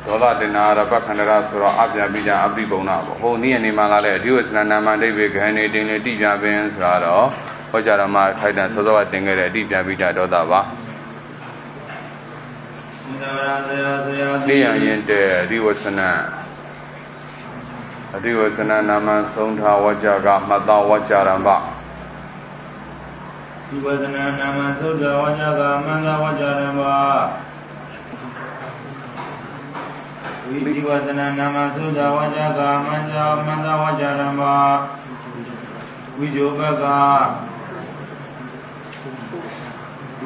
S1: Dola dinara bakandara sura abya bija abdi bona ho ni ani ma la le diwasana nama daibe gane tin le ti pya bin sura do Vajarama khaitan so so ka tinခဲ့တဲ့ အတိပြbija ဒေါသပါ နိယရင်တဲ့ Adiwasana Naman Sonta Vajaga Mata Vajaramba
S2: Adiwasana Naman Sonta Vajaga Mata Vajaramba Adiwasana Naman Sonta Vajaga Mata Vajaramba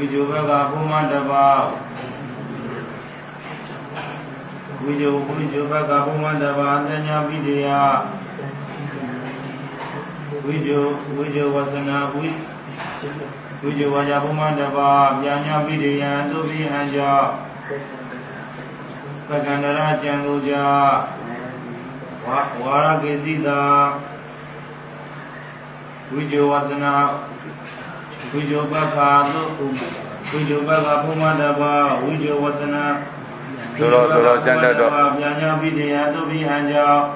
S2: Vijogaga Pumandava Vijogaga Pumandava Antanya Vidya Vijovaja Pumandava Vyanya Vidya Tuvi Anja Pakandara Changuja Vara Gesida Vijovasana Vijogaga Pumandava Vijovasana
S1: Doro Janda do
S2: Vyanya Vidya Tuvi Anja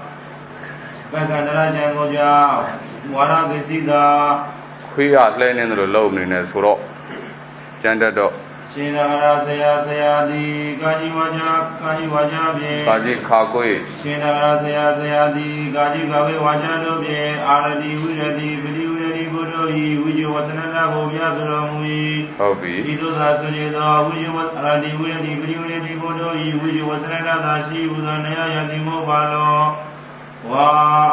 S2: Pakandara Changuja Vara Gesida
S1: Khuya le ne lo lo ni ne so ro Janda do
S2: Shinara Sayadi Gaji Vaja Bhe
S1: Gaji Khakoi
S2: Shinara Sayadi Gaji Gawe Vaja Lobhe Aradi Viradi Viradi Bodoi Viju Vasananda Bhovya Suramui
S1: Hobi
S2: Ido Sasujedo Viju Aradi Viradi Viradi Bodoi Viju Vasananda Dashi Udanaya Yadimo Balo Va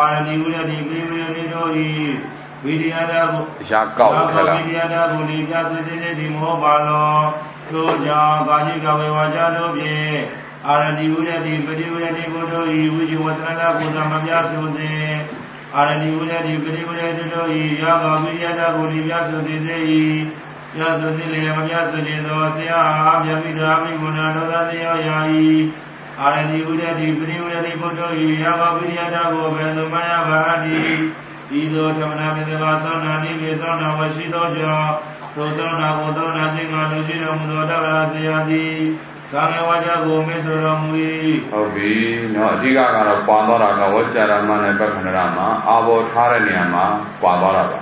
S2: Aradi Viradi Viradi Doi Vidyada Vidyada Guli Vyasujede Dimo Balo Toja Gaji Gawe Vaja Lobhe Aradi Viradi Viradi Bodoi Viju Vasananda Bhodamabhya Sudhe Aradi Viradi Viradi Doi Yaga Vidyada Guli Vyasujede Yasudhile Mabhya Sujedo Sya Abhya Vidha Abhiguna Dodadaya Yai Aradi Viradi Viradi Bodoi Yaga Vidyada Gobedo Maya Bhadi Ido Tamana Vidava Sana Nivi Sana Vashido Ja Tosana Godona Jinga Lushira Mudoda Rasiyadi Kame Vaja Gome Suramui
S1: Hobi no Adiga Gara Pandora Ga Vajarama ne Bakhandarama Abo Thare Niyama Padora ba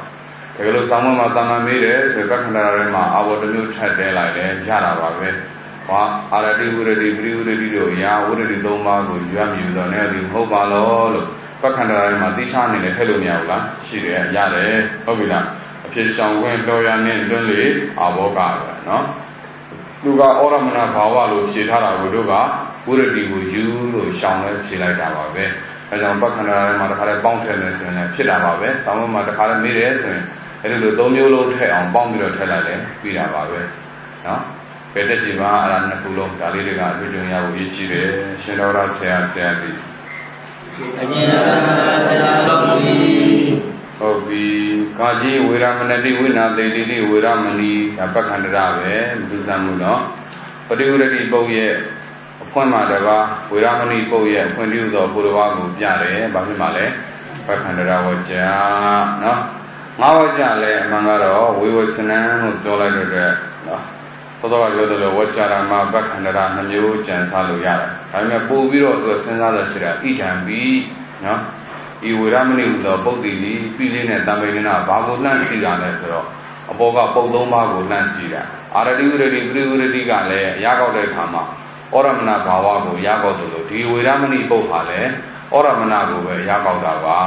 S1: Tegalo Sama Matama Mire Se Bakhandara ma Abo Tmyu That De Lai Le Jara ba be Wa Aradi Viradi Viradi Do Ya Viradi 3 ပါးကိုရွတ်မြူတော့နေဒီမဟုတ်ပါလို့ Bakandara ma tisha ne le phelo mya la shi de yareဟုတ်ပြီလားအဖြစ်ဆောင်ခွင့်တော်ရနဲ့လွန်းလေအဘောကပဲเนาะသူကဩရမဏဘာဝလို့ဖြေထားတာကိုတို့ကဝိရတိကိုယူလို့ရှောင်လဲဖြေလိုက်တာပါပဲအဲကြောင့်ပက္ခန္ဒရာမှာတခါလဲပေါင်းထည့်မယ်ဆိုရင်လည်းဖြစ်တာပါပဲဆောင်းဝဲမှာတခါလဲမေးတယ်ဆိုရင်အဲ့ဒီလို 3 မျိုးလုံးထည့်အောင်ပေါင်းပြီးတော့ထည့်လိုက်လဲပြီးတာပါပဲเนาะဘယ်တက်ကြည်ပါအဲ့ဒါနှစ်ခုလုံးဒါလေးတွေကအတွေ့အကြုံရဖို့ရည်ကြည်တယ်ရှင်တော်ရဆရာကြီး Hobi Kaji Viramanati Vinati Viramani Pakandara Dusamuno Padurati Boye Appointment Dava Viramani Boye Appointed the Puravagu Jare Bahimale Pakandara Vaja no Mavajale Mangaro Vivasana Dola Toda Yoda Vacharama Bakandara Namu Jansalu Yara I mean Boviro to Senada Shira Itambi no I Viramani the Bodi Pilin and Tamina Babulan Sigana Sero အပေါ်ကပုတ်သုံးပါးကိုလှမ်းစီးတာအာရတိဝိရတိပရိဝိရတိကလည်းရကောက်တဲ့အခါမှာဩရမဏဘာဝကိုရကောက်သလိုဒီဝေရမဏိပုတ်ဟာလည်းဩရမဏကိုပဲရကောက်တာပါ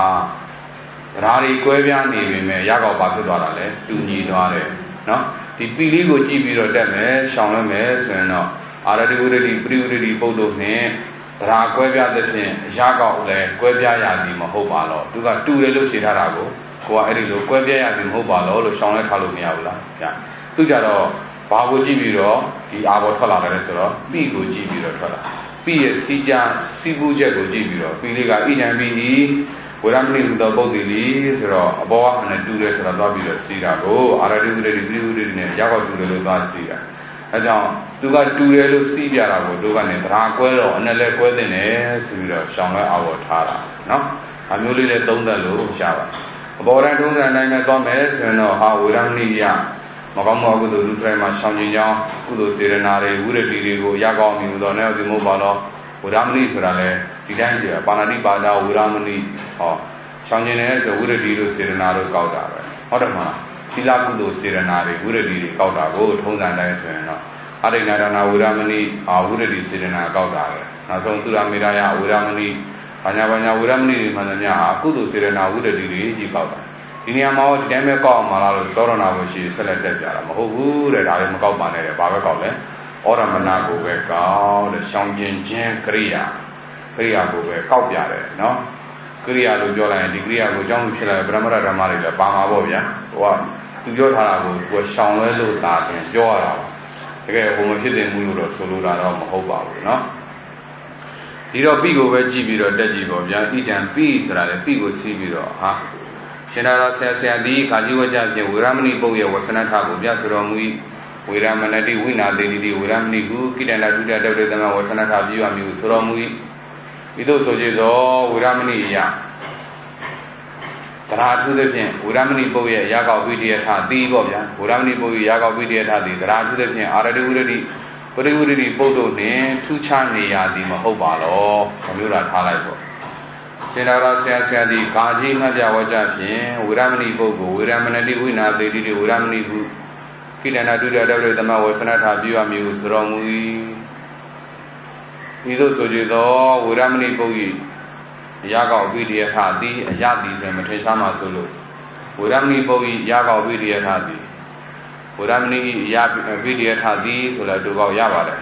S1: ဒါတွေကွဲပြားနေပေမဲ့ရကောက်ပါဖြစ်သွားတာလေတူညီသွားတယ်နော်ဒီပီလေးကိုကြည့်ပြီးတော့တက်မယ်ရှောင်ရမယ်ဆိုရင်တော့အာရတိဝိရတိပရိဝိရတိပုတ်တို့နဲ့ဒါကွဲပြားတဲ့ဖြင့်ရကောက်လည်းကွဲပြားရသည်မဟုတ်ပါတော့သူကတူတယ်လို့ဖြေထားတာကိုကိုကအဲ့ဒီလိုကွဲပြားရသည်မဟုတ်ပါတော့လို့ရှောင်လဲထားလို့မရဘူးလားညသူကြတော့ဘာကိုကြည့်ပြီးတော့ဒီအာဘောထွက်လာတယ်ဆိုတော့ပိကိုကြည့်ပြီးတော့ထွက်လာပိရဲ့စီကြစီပူချက်ကိုကြည့်ပြီးတော့ပိလေးကဣဒံပိဝေရမဏိဟူသောပုဒ်တိလေးဆိုတော့အဘောကနဲ့တူတယ်ဆိုတော့သွားပြီးတော့စီတာကိုအာရတိဝိရတိပရိဝိရတိနဲ့ရောက်တူတယ်လို့သွားစီတာအဲကြောင့်သူကတူတယ်လို့စီးပြတာကိုတို့ကနေသရာကွဲတော့အနဲ့လဲကွဲတဲ့နဲ့ဆိုပြီးတော့ရှောင်လဲအာဘောထားတာနော်အမျိုးလေးလည်းသုံးသက်လို့ရှားပါအဘောတိုင်းထုံးစံတိုင်းနဲ့သွားမယ်ဆိုရင်တော့ဟာဝေရမဏိယမကောင်းမကုသိုလ်လူဆိုင်မှာရှောင်ကျင်ကြောင်းကုသိုလ်စေရနာတွေဝိရတိတွေကိုရကောင်းမြင်တော့နဲ့ဒီမို့ပါတော့ဝေရမဏိဆိုတာလေဒီတိုင်းဆိုပါဏာတိပါဒဝေရမဏိဟောရှောင်ကျင်တယ်ဆိုဝိရတိတို့စေရနာတို့ကောက်တာပဲဟုတ်တယ်မလားသီလကုသိုလ်စေရနာတွေဝိရတိတွေကောက်တာကိုထုံးစံတိုင်းဆိုရင်တော့အရိဏဒါနာဝေရမဏိဝိရတိစေရနာကောက်တာပဲနောက်ဆုံးသူရမေရယဝေရမဏိဘာညာဝေရမဏိတွေမှန်သမျှကုသိုလ်စေရနာဝိရတိတွေကြီးကောက်တာဒီနေရာမှာဒီတိုင်းပဲကောက်အောင်မလားလို့သောရဏဝရှိဆက်လက်တက်ကြတာမဟုတ်ဘူးတဲ့ဒါလည်းမကောက်ပါနဲ့တဲ့ဘာပဲကောက်လဲဩရမဏကိုပဲကောက်တဲ့ရှောင်ကျင်ခြင်းကရိယာကိုပဲကောက်ပြတယ်နော်ကရိယာလို့ပြောလိုက်ရင်ဒီကရိယာကိုအကြောင်းဖြစ်လာတဲ့ဗြဟ္မရဓမ္မတွေလည်းပါမှာပေါ့ဗျာဟိုကသူပြောထားတာကိုသူရှောင်လဲလို့သာပြန်ပြောရတာပါတကယ်ဟိုမဖြစ်တဲ့မှုလို့တော့ဆိုလိုတာတော့မဟုတ်ပါဘူးနော်ဒီတော့ပိကိုပဲကြည့်ပြီးတော့တက်ကြည့်ပေါ့ဗျာဣဒံပိဆိုတာလေပိကိုစီးပြီးတော့ဟာရှင်သာတော်ဆရာဒီကာကြီးဝကြဖြင့်ဝေရမဏိပုတ်ရဲ့ဝဆနထကိုပြဆိုတော်မူ၏ဝေရမဏတိဝိနာသေတိဝေရမဏိကုကိတန္တဒုတတေတ္တသမဝဆနထပြုရမည်ဆိုတော်မူ၏ဤသို့ဆိုကြသောဝေရမဏိယတရာထုသည်ဖြင့်ဝေရမဏိပုတ်ရဲ့ရာကောက်ဝိတယထသည်ပေါ့ဗျာဝေရမဏိပုတ်ရဲ့ရာကောက်ဝိတယထသည်တရာထုသည်ဖြင့်အာရတိဝိရတိပရိဝိရတိပုတ်တို့နှင့်ထူးခြားနေရသည်မဟုတ်ပါလောခမျိုးတာထားလိုက်ပေါ့ရှင်သာတော်ဆရာဒီကာကြီးမှတ်ပြဝကြဖြင့်ဝေရမဏိပုတ်ကိုဝေရမဏတိဝိနာသေတိဝေရမဏိဟုကိတန္တဒုတတေတ္တသမဝဆနထပြုရမည်ဆိုတော်မူ၏ဤသို့ဆိုကြသောဝေရမဏိပုတ်၏ရာကောက်ဝိတယထသည်အယသည်ဆိုမထေရှားမှဆိုလို့ဝေရမဏိပုတ်၏ရာကောက်ဝိတယထသည်ဝေရမဏိ၏ရာဝိတယထသည်ဆိုလည်းတို့ကောက်ရပါတယ်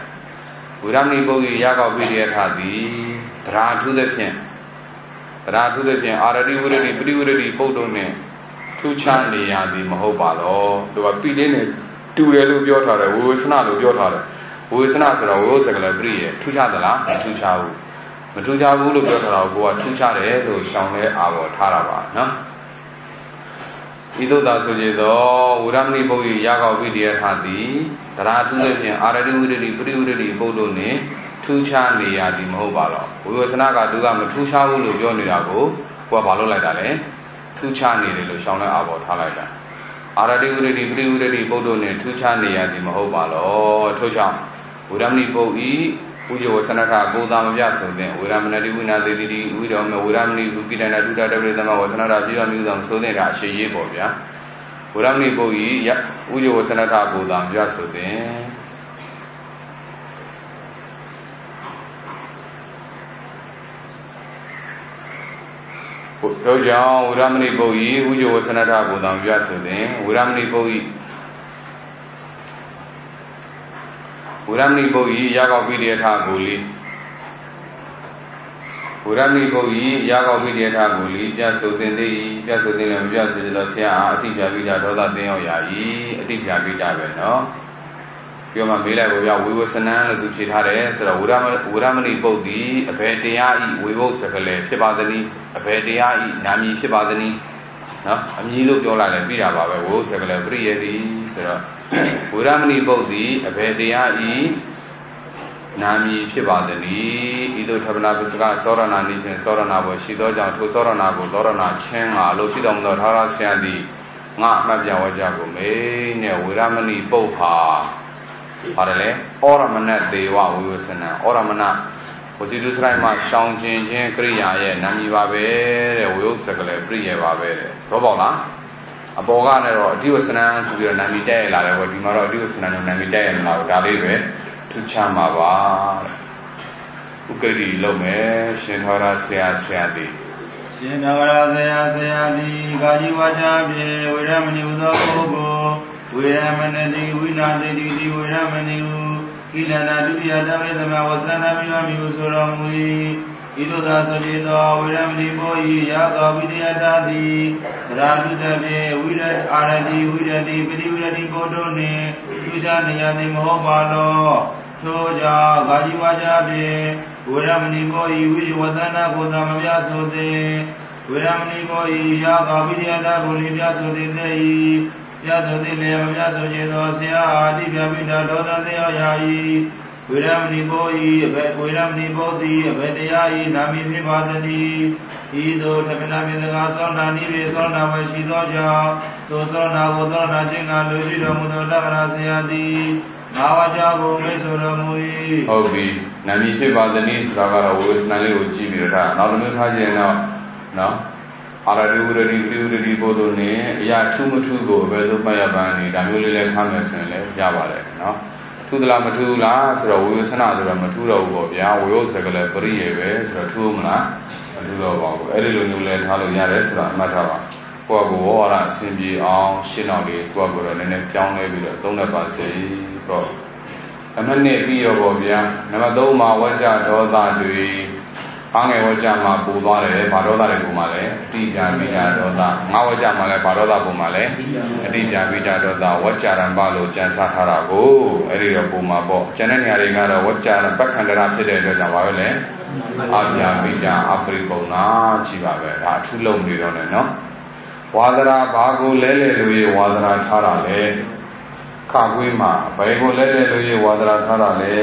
S1: ဝေရမဏိပုတ်၏ရာကောက်ဝိတယထသည်သရာထုသည်ဖြင့်အာရတိဝိရတိပရိဝိရတိပုတ်တုံနဲ့ထူးခြားနေရသည်မဟုတ်ပါတော့သူကပိလေးနဲ့တူတယ်လို့ပြောထားတယ်ဝေဝဆနလို့ပြောထားတယ်ဝေဝဆနဆိုတော့ဝေဝစကလပရိရဲ့ထူးခြားသလားမထူးခြားဘူးမထူးခြားဘူးလို့ပြောထားတာကိုကထူးခြားတယ်လို့ရှောင်လဲအာဘော်ထားတာပါနော်ဤသို့သာဆိုကြသောဝေရမဏိပုတ်၏ရာကောက်ဝိတယထသည်သရာထုသည်ဖြင့်အာရတိဝိရတိပရိဝိရတိပုတ်တုံနှင့်ထူးခြားနေရသည်မဟုတ်ပါတော့ဝိဝဆနကသူကမထူးခြားဘူးလို့ပြောနေတာကိုကိုကဘာလုပ်လိုက်တာလဲထူးခြားနေတယ်လို့ရှောင်းလဲအာဘော်ထားလိုက်တာအာရတိဝိရတိပရိဝိရတိပုတ်တို့နဲ့ထူးခြားနေရသည်မဟုတ်ပါတော့ထို့ကြောင့်ဝေရမဏိပုတ်ဤဥဇဝဆနထကိုသာမပြဆိုတဲ့ဝေရမဏတိဝိနာသေတိဝိရောမဝေရမဏိကုကိတန္တဒုတတေတ္တသမဝဆနထပြုရမည်သောဆိုတဲ့ဒါအရှိရေးပေါ့ဗျာဝေရမဏိပုတ်ဤဥဇဝဆနထကိုသာမပြဆိုတဲ့တို့ကြောင့်ဝေရမဏိပုတ်ဤဥဇဝဆနထကိုသာမပြဆိုတဲ့ဝေရမဏိပုတ်ဤဝေရမဏိပုတ်ဤရာကောက်ဝိတယထကိုလီဝေရမဏိပုတ်ဤရာကောက်ဝိတယထကိုလီပြဆိုတဲ့သည်ပြဆိုတဲ့လည်းမပြဆိုသောဆရာအားအတိပြပိတာဒေါသသင်ရောက်ရာ၏အတိပြပိတာပဲနော်ပြောမှမေးလိုက်ဗျာဝေဝဆနံလို့သူဖြေထားတယ်ဆိုတော့ဝေရမဏိပုတ်သည်အဘယ်တရားဤဝေဘုတ်စကလည်းဖြစ်ပါသနည်းအဘယ်တရားဤနာမည်ဖြစ်ပါသနည်းနော်အမည်လို့ပြောလိုက်လည်းပြီးတာပါပဲဝေဘုတ်စကလည်းပရိယေတိဆိုတော့ဝေရမဏိပုတ်သည်အဘယ်တရားဤနာမည်ဖြစ်ပါသနည်းဤသို့ထဗနာပစ္စကသောရဏနိဖြင့်သောရဏဘောရှိသောကြောင့်ထိုသောရဏကိုသောရဏချင်းငါလို့ရှိတော်မူသောထာဝရဆရာသည်ငါအမှတ်ပြဝကြကိုမေးနဲ့ဝေရမဏိပုတ်ဟာပါတယ်လေဩရမဏသေဝဝိဝဆနံဩရမဏဝစီတုစရိုက်မှာရှောင်ကျင်ခြင်းကရိယာရဲ့နာမည်ပါပဲတဲ့ဝိဝစကလည်းပြည့်ရပါပဲတဲ့တော့ပေါ့လား အပေါ်ကနေတော့အတိဝဆနံဆိုပြီးတော့နာမည်တက်ရလာတယ်ပေါ့ဒီမှာတော့အတိဝဆနံနဲ့နာမည်တက်ရလာတော့ဒါလေးပဲထူးခြားမှာပါဥက္ကဋ္ဌလုပ်မယ်ရှင်ထောရဆရာဆရာသည်
S2: ရှင်ထောရဆရာဆရာသည်ကာယဝါကြဖြင့်ဝေရမဏိဥသောပုဂ္ဂိုလ်ဝေရမဏတိဝိနာတိတိဝေရမဏိဟုဣဒနာဒုတိယသမေသမဝဆန္ဒမိဝမိဟုဆိုတော်မူ၏ဤသို့သာဆိုခြင်းသောဝေရမဏိဘောဤရသောဝိတယတာသည်ရာထုသဖြင့်ဝိရအာရတိဝိရတိပတိဝိရတိဘောတို့နှင့်သူကြနေရသည်မဟုတ်ပါလောထိုကြောင့်ကာယဝါကြဖြင့်ဝေရမဏိဘောဤဝိဝသန္နာကိုသာမပြဆိုသည်ဝေရမဏိဘောဤရသောဝိတယတာကိုလည်းပြဆိုသည်သေ၏ပြဆိုသည်လည်းမပြဆိုခြင်းသောဆရာအာတိပြပိတာဒေါသတရားရာ၏ဝေရမဏိဘောဤအဘေဝေရမဏိဘောတိအဘေတရားဤနာမည်ဖြစ်ပါသည်ဤသို့ထမနာမြေစကားသောနာနိဘေသောနာမရှိသောကြောင့်သောသောနာကိုသောနာခြင်းကလူရှိတော်မူသောတက္ကရာဆရာသည်နာဝကြကိုမေဆိုတော်မူ၏
S1: ဟုတ်ပြီနာမည်ဖြစ်ပါသည်ဆိုတာကတော့ဝေစနလေးကိုကြည့်ပြီးတော့နောက်တစ်မျိုးထားခြင်းတော့နော်အာရတိဝရတိပရိဝရတိဘုဒ္ဓနဲ့အရာထူးမထူးကိုဘယ်လိုပတ်ရပန်းနေဒါမျိုးလေးလည်းခမ်းမယ်ဆိုရင်လည်းရပါတယ်နော်ထူးသလားမထူးလားဆိုတော့ဝေဝဆနာဆိုတော့မထူးတော့ဘူးပေါ့ဗျာဝေဝစကလည်းပရိယေပဲဆိုတော့ထူးမလားမထူးတော့ပါဘူးအဲ့ဒီလိုမျိုးလည်းထားလို့ရတယ်ဆိုတော့အမှတ်ထားပါကိုယ့်ကိုယ်ဝါရအစဉ်ပြေအောင်ရှင်းအောင်လေးကိုယ့်ကိုယ်တော့နည်းနည်းပြောင်းလဲပြီးတော့သုံးတတ်ပါစေပေါ့အမှတ်နဲ့ပြီးရောပေါ့ဗျာနံပါတ်3မှာဝကြဒေါသတွေအားငယ်ဝကြမှာပူသွားတယ်ဘာဒေါသတွေပူမှာလဲအတိပြပိဋဒေါသငါဝကြမှာလဲဘာဒေါသပူမှာလဲအတိပြပိဋဒေါသဝကြရံပလို့ကြံစားထားတာကိုအဲ့ဒီတော့ပူမှာပေါ့ကျန်တဲ့နေရာတွေကတော့ဝကြရပက္ခန္တရဖြစ်တဲ့အတွက်ကြောင့်ဘာပဲလဲအပြပိဋအပရိပုံနာကြည့်ပါပဲဒါအထူးလုံးနေတော့လည်းနော်ဝါဒရာဘာကိုလဲလဲလို့ရေဝါဒရာထားတာလေခကွေးမှာဘယ်ကိုလဲလဲလို့ရေဝါဒရာထားတာလေ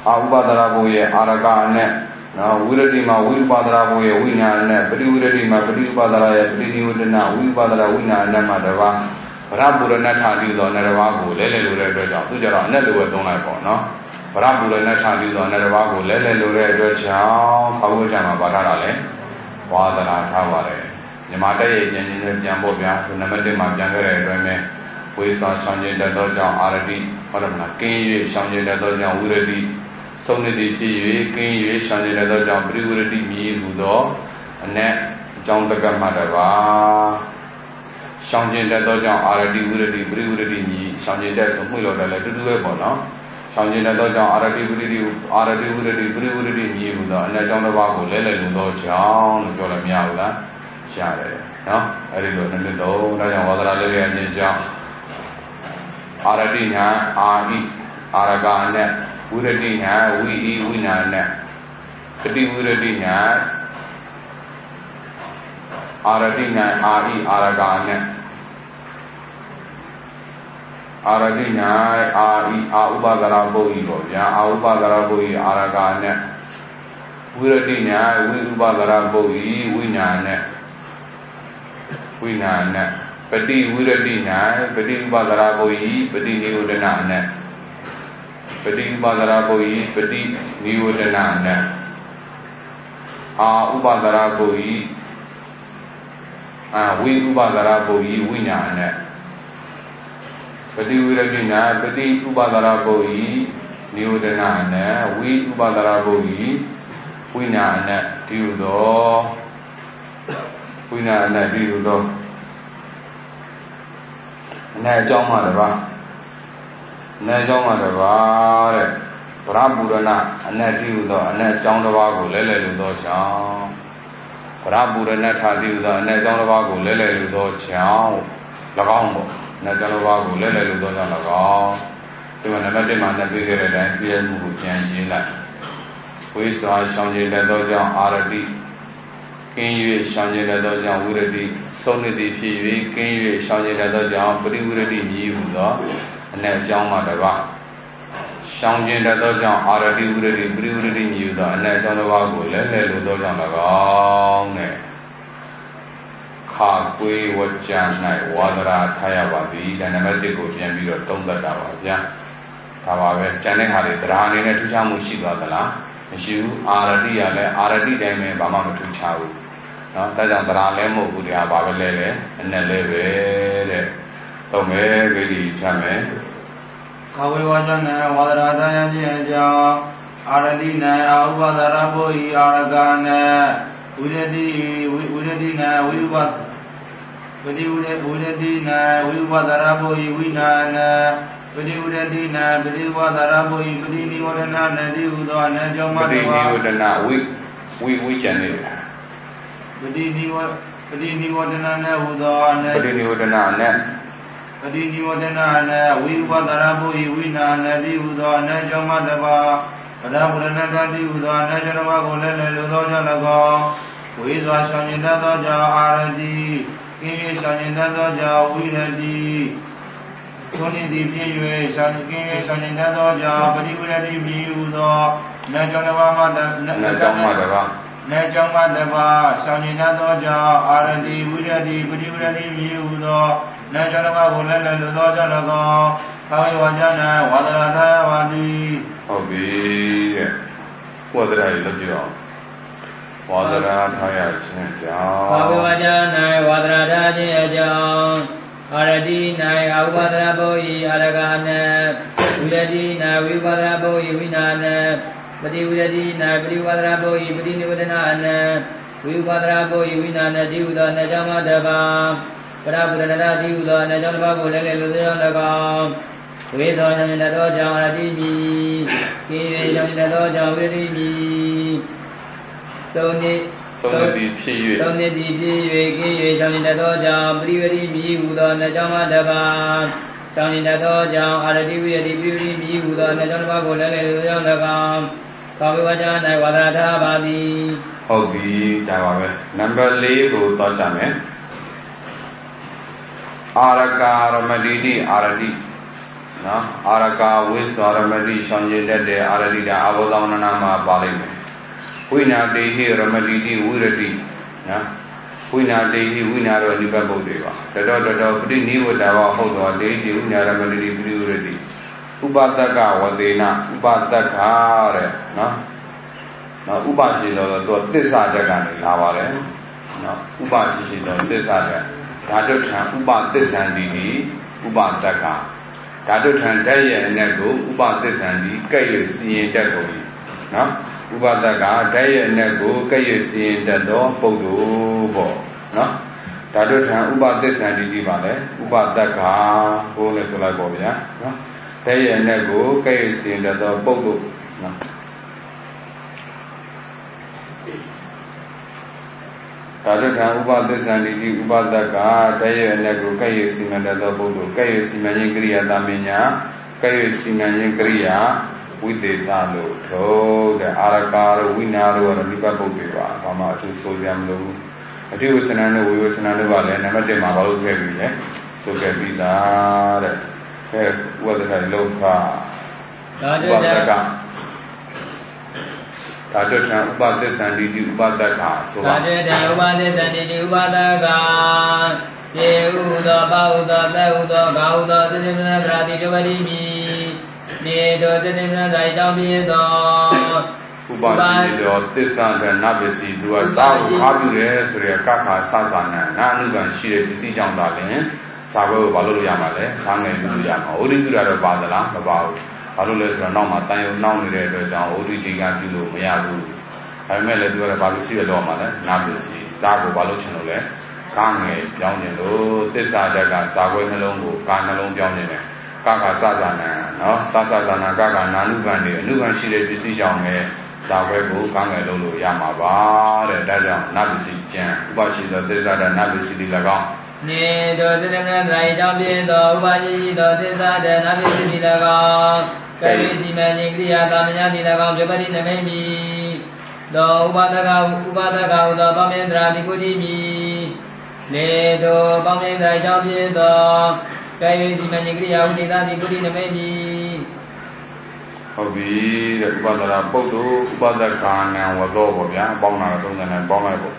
S1: အာဥပဒရာဘုရဲ့အာရကနဲ့နော်ဝိရတိမှာဝိဥပါဒရာဘုရဲ့ဝိညာဉ်နဲ့ပရိဝိရတိမှာပရိဥပါဒရာရဲ့ပရိနိဝတနာဝိဥပါဒရာဝိညာဉ်နဲ့မှာတပါးဗရပုရဏထာတိသောနဲ့တပါးကိုလဲလဲလို့တဲ့အတွက်ကြောင့်သူကြတော့အနဲ့လိုပဲသုံးလိုက်ပေါ့နော်ဗရပုရဏထာတိသောနဲ့တပါးကိုလဲလဲလို့တဲ့အတွက်ကြောင့်ဘာဝိဇ္ဇာမှာပါထားတာလဲဝါဒရာထားပါတယ်ညီမတက်ရဲ့ဉာဏ်နဲ့ပြန်ဖို့ဗျာဒီနံပါတ်1မှာပြန်ခဲ့တဲ့အတွင်းमेंဝိသဆောင်ခြင်းတတ်သောကြောင့်အာရတိဟုတ်တယ်မလားကင်း၍ဆောင်ခြင်းတတ်သောကြောင့်ဝိရတိဆုံးနေသည်ဖြစ်၍ကင်း၍ဆောင်ခြင်းတတ်သောကြောင့်ပရိဝရတိမြည်ဟူသောအနက်အကြောင်းတက္ကမှတပါဆောင်ခြင်းတတ်သောကြောင့်အာရတိဝိရတိပရိဝရတိမြည်ဆောင်ခြင်းတတ်ဆိုမှွေလို့တယ်လေတူတူပဲပေါ့နော်ဆောင်ခြင်းတတ်သောကြောင့်အာရတိဝိရတိအာရတိဝိရတိပရိဝရတိမြည်ဟူသောအနက်အကြောင်းတစ်ပါးကိုလဲလဲလို့သောကြောင့်လို့ပြောလို့မရဘူးလားရှားတယ်နော်အဲ့ဒီလိုနံပါတ်3ဒါကြောင့်ဝါဒရာလေးရခြင်းကြောင့်အာရတိညာအာဤအာရကနဲ့ဝိရတိညာဝိဤဝိနာနဲ့ပတိဝိရတိညာအာရတိညာအာဤအာရကနဲ့အာရတိညာအာဤအာဥပဒရာဘုဤပေါ့ဗျာအာဥပဒရာဘုဤအာရကနဲ့ဝိရတိညာဝိဥပဒရာဘုဤဝိညာနဲ့ဝိနာနဲ့ပတိဝိရတိ၌ပတိဥပဒရာဘုဤပတိနိဝဒနာနဲ့ပတိဥပဒရာဘုဤပတိနိဝဒနာနဲ့အာဥပဒရာဘုဤဝိဥပဒရာဘုဤဝိညာနဲ့ပတိဝိရတိ၌ပတိဥပဒရာဘုဤနိဝဒနာနဲ့ဝိဥပဒရာဘုဤဝိညာနဲ့ဒီဟုသောဝိညာဉ်နဲ့ဒီလိုတော့အနေအကြောင်းမှတပါအနေအကြောင်းမှတပါတဲ့ဗရပုရဏအနေတိဟုသောအနေအကြောင်းတစ်ပါးကိုလဲလဲလို့သောကြောင့်ဗရပုရဏထာတိဟုသောအနေအကြောင်းတစ်ပါးကိုလဲလဲလို့သောကြောင့်၎င်းပေါ့အနေအကြောင်းတစ်ပါးကိုလဲလဲလို့သောကြောင့်၎င်းဒီမှာနံပါတ်1မှာနဲ့ပြခဲ့တဲ့အတိုင်းပြည့်မှုကိုပြန်ရှင်းလိုက်ဝိစွာရှောင်ကျင်တတ်သောကြောင့်အာရတိကင်း၍ရှောင်ကျင်တတ်သောကြောင့်ဝိရတိဆုံးနေသည်ဖြစ်၍ကင်း၍ရှောင်ကျင်တတ်သောကြောင့်ပရိဝိရတိမြည်ဟူသောအနက်အကြောင်းမှတပါရှောင်ကျင်တတ်သောကြောင့်အာရတိဝိရတိပရိဝိရတိမြည်ဟူသောအနက်အကြောင်းတစ်ပါးကိုလဲလဲလို့သောကြောင့်၎င်းနဲ့ခါကွေးဝကြ၌ဝါဒရာထားရပါသည်ဒါနံပါတ်1ကိုပြန်ပြီးတော့သုံးသပ်တာပါဗျာဒါပါပဲကျန်တဲ့ခါတွေတရားအနေနဲ့ထူးခြားမှုရှိသွားသလားမရှိဘူးအာရတိကလည်းအာရတိတိုင်းပဲဘာမှမထူးခြားဘူး နော်ဒါကြောင့်တရားလဲမဟုတ်ဘူးတရားဘာပဲလဲလဲအနဲ့လဲပဲတဲ့တော့မယ်ဂိတိချမယ်
S2: ခဝေဝဇနဝါဒရာတယခြင်းကြောင့်အာရတိနံအဥပဒရဘောဤအာရကနံဝိရတိနံဝိဥပဝိရတိနံဝိဥပဒရဘောဤဝိနာနံပတိဝရတိနံပတိဝဒရဘောဤပတိနိဝရဏနတိဟုသောအနံကြောင့်မတ္တဝါပတိနိဝရဏဝိကျန်နေပတိနိဝရဏနဟုသောအနံပတိနိဝရဏအနံပတိနိဝရဏအနံဝိဥပဒရဘောဤဝိနာနတိဟုသောအနံကြောင့်မတ္တဝါပဒဝရဏတတိဟုသောအနံကြောင့်မကိုလည်းလည်းလိုသောကြောင့်၎င်းဝိဇ္ဇာဆောင်ရင်တတ်သောကြောင့်အာရတိကိဉ္စေဆောင်ရင်တတ်သောကြောင့်ဝိရတိသောနိတိပြည့်၍ဆောင်ကိဉ္စေဆောင်ရင်တတ်သောကြောင့်ပတိဝရတိမြည်ဟုသောနတ်ကြောင့်တစ်ပါးမှနတ်ကြောင့်မှတစ်ပါးဆောင်ရင်တတ်သောကြောင့်အာရတိဝိရတိပတိဝရတိမြည်ဟုသောနတ်ကြောင့်တစ်ပါးကိုလည်းလည်းလိုသောကြောင့်၎င်းသာဝေဝကြနံဝါဒရာထာယဝါတိ
S1: ဟုတ်ပြီတဲ့ဝါဒရာကြီးလုပ်ကြည့်အောင်ဝါဒရာထာယခြင်းကြောင့်
S2: သာဝေဝကြနံဝါဒရာထာခြင်းအကြောင်းအာရတိနံအဥပဒရဘောဤအာရကနံဝိရတိနံဝိဥပဒရဘောဤဝိနာနံပတိဝိရတိနံပတိဝဒရဘောဤပတိနိဝဒနာနံဝိဥပဒရဘောဤဝိနာနံတိဟုသောနကြောင့်မတပါပရပုဒ္ဒနာတိဟုသောနကြောင့်တစ်ပါးကိုလည်းလည်းလိုသော၎င်းဝိသောဉာဏ်တသောကြောင့်အတ္တိမိကိဉ္စေဉာဏ်တသောကြောင့်ဝိရိမိသုံးနှစ်
S1: ဖြစ်၍
S2: ကိဉ္စေဉာဏ်တသောကြောင့်ပရိဝရိမိဟုသောနကြောင့်မတပါဉာဏ်တသောကြောင့်အာရတိဝိရတိပရိဝရိမိဟုသောနကြောင့်တစ်ပါးကိုလည်းလည်းလိုသော၎င်းကာဝေဝကြ၌ဝါဒရာထာပါတိ
S1: ဟုတ်ပြီဒါပါပဲနံပါတ်၄ကိုသွားကြမယ်အာရကာရမတိတိအာရတိနော်အာရကာဝိသရမတိဆောင်ရတတ်တဲ့အာရတိတာအဘောဇောနနာမှာပါလိမ့်မယ်ဝိနာတေဟိရမတိတိဝိရတိနော်ဝိနာတေဟိဝိနာရောနိဗ္ဗာန်ဘုဒ္ဓေပါတတော်ပရိနိဝတ္တဝဟုတ်တော်တေဟိဝိနာရမတိတိပရိဝရတိဥပတက္ကဝသေနဥပတက္ခတဲ့နော်ဥပရှိတော်သူသစ္စာတက်ကနေလာပါတယ်နော်ဥပရှိတော်သစ္စာတက်ဓာတုထံဥပသစ္ဆန္တိဥပတက္ခဓာတုထံတည့်ရဲ့အနက်ကိုဥပသစ္ဆန္တိကဲ့ရဲ့စီရင်တတ်ကုန်ပြီနော်ဥပတက္ခတည့်ရဲ့အနက်ကိုကဲ့ရဲ့စီရင်တတ်သောပုဂ္ဂိုလ်ပေါ့နော်ဓာတုထံဥပသစ္ဆန္တိပါလေဥပတက္ခဘိုးလည်းဆိုလိုက်ပေါ့ဗျာနော်တည့်ရဲ့အနက်ကိုကဲ့ရဲ့စီရင်တတ်သောပုဂ္ဂိုလ်နော်ဓာတုထံဥပသစ္ဆန္တိဥပတက္ခတည့်ရဲ့အနက်ကိုကဲ့ရဲ့စီမံတတ်သောပုဂ္ဂိုလ်ကဲ့ရဲ့စီမံခြင်းကိရိယာတာမညာကဲ့ရဲ့စီမံခြင်းကိရိယာဝိသေသလို့ထုတ်တဲ့အာရကာရဝိနာရောနိဗ္ဗာန်ပုဂ္ဂိုလ်ပါဘာမှအထူးဆိုရမလို့အတိဝဆနံနဲ့ဝိဝဆနံတို့ကလည်းနံပါတ်1မှာဘာလို့ထည့်ပြီးလဲဆိုခဲ့ပြီးသားတဲ့အဲဝိသကလောကဥပတက္ခဓာတုထံဥပသစ္ဆန္တိဥပတက္ခဆိုတာ
S2: ဓာတုထံဥပသစ္ဆန္တိဥပတက္ခယေဟုသောပါဟုသောသဟုသောဂါဟုသောသစ္စေမနသရာတိတဝတိမိနေတောသစ္စေမနသရာကြောင့်ဖြစ်သော
S1: ဥပရှိတော်သစ္စာကနပစ္စည်းသူကစာကိုခါပြုတယ်ဆိုရကခါစသနာနာအနုကံရှိတဲ့ပစ္စည်းကြောင့်သာလျှင်စာဘွဲကိုဘာလို့ရမှာလဲခါငယ်ပြုလို့ရမှာဩဒိပြုတာတော့ပါသလားမပါဘူးဘာလို့လဲဆိုတော့နောက်မှာတန်ရုံနှောင်းနေတဲ့အတွက်ကြောင့်ဩဒိတိကပြုလို့မရဘူးဒါပေမဲ့လည်းပြောတယ်ဘာလို့ရှိရတော့မှာလဲနာပစ္စည်းစာကိုဘာလို့ချင်လို့လဲကားငယ်ပြောင်းခြင်းလို့သစ္စာတက်ကစာခွဲနှလုံးကိုကာနှလုံးပြောင်းခြင်းတယ်ကာကစသနာနော်သသသနာကာကနာနုကံတွေအနုကံရှိတဲ့ပစ္စည်းကြောင့်ပဲစာခွဲကိုကားငယ်လုံးလို့ရမှာပါတဲ့ဒါကြောင့်နပစ္စည်းကျန်ဥပရှိသောသစ္စာတနပစ္စည်းတွေ၎င်း
S2: နေတောသစ္စေမနသရာကြောင့်ဖြစ်သောဥပရှိသောသစ္စာတနပစ္စည်းတွေ၎င်းကဲ့ရဲ့စီမံခြင်းကိရိယာတာမညာတွေ၎င်းပြပတိနမိတ်မိသောဥပဒကဟုသောပေါင်းမြင်သရာတိပုတိမိနေတောပေါင်းမြင်သရာကြောင့်ဖြစ်သောကဲ့ရဲ့စီမံခြင်းကိရိယာဝိသေသတိပုတိနမိတ်မိ
S1: ဟုတ်ပြီတဲ့ဥပဒရာပုဂ္ဂိုလ်ဥပဒကာနံဝသောပေါ့ဗျာပေါင်းတာတော့30နဲ့ပေါင်းလိုက်ပေါ့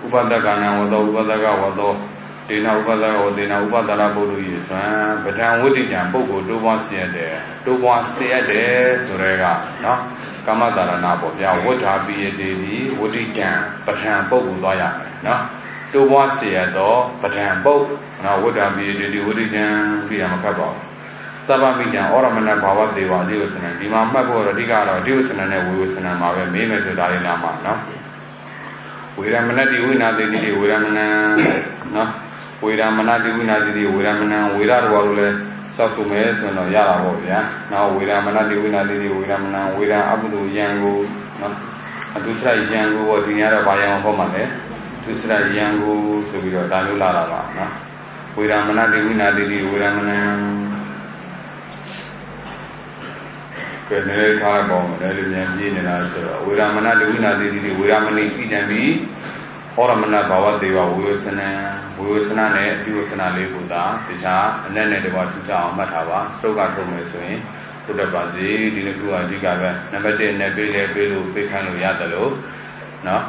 S1: ဥပဒကာနံဝသောဥပဒကဝသောဒေနာဥပဒကဝဒေနာဥပဒရာပုဂ္ဂိုလ်ဤဆွမ်းပဋ္ဌာန်ဝိတ္တိတံပုဂ္ဂိုလ်တိုးပွားစေရတယ်တိုးပွားစေရတယ်ဆိုရဲကနော် ကာမတာရဏပေါ့ဗျာဝဋ္ဌာပိယတိဒီဝဋ္ဌိတံပဋ္ဌာန်ပုတ်ကိုသွားရမယ်နော်တိုးပွားစေရတော့ပဋ္ဌာန်ပုတ်နော်ဝဋ္ဌာပိယတိဒီဝဋ္ဌိတံပြီးတာမခတ်ပါဘူးသဗ္ဗမိတံဩရမဏဘာဝတေဝအဓိဝဆနံဒီမှာမှတ်ဖို့တော့အဓိကတော့အဓိဝဆနံနဲ့ဝေဝဆနံမှာပဲမေးမယ်ဆိုတာလေးလားမှာနော်ဝေရမဏတိဝိနာတိတိဝေရမဏံနော်ဝေရမဏတိဝိနာတိတိဝေရမဏံဝေရတော်လို့လဲစောက်ဆိုမယ်ဆိုတော့ရတာပေါ့ဗျာနော်ဝေရမဏတိဝိနာတိတိဝေရမဏံဝေရအကုသိုလ်ယံကိုနော်အတုစရယံကိုပေါ့ဒီညတော့ဘာယံဟောမှာလဲသူစရယံကိုဆိုပြီးတော့ဒါမျိုးလာတာပါနော်ဝေရမဏတိဝိနာတိတိဝေရမဏံကဲနေထားပေါင်းတယ်လည်းမြန်ပြေးနေတာဆိုတော့ဝေရမဏတိဝိနာတိတိဝေရမဏိဣတံပြီးဩရမဏဘာဝတေဝဝေဝဆနံဝေဝဆနနဲ့အဓိဝဆနလေးကိုသာတခြားအနက်နဲ့တကွာထူးခြားအောင်မှတ်ထားပါစတုတ်ကထုတ်မယ်ဆိုရင်ဘုဒ္ဓပါစီဒီလိုကအဓိကပဲနံပါတ်1နဲ့ပေးလို့ပေးခိုင်းလို့ရတယ်လို့နော်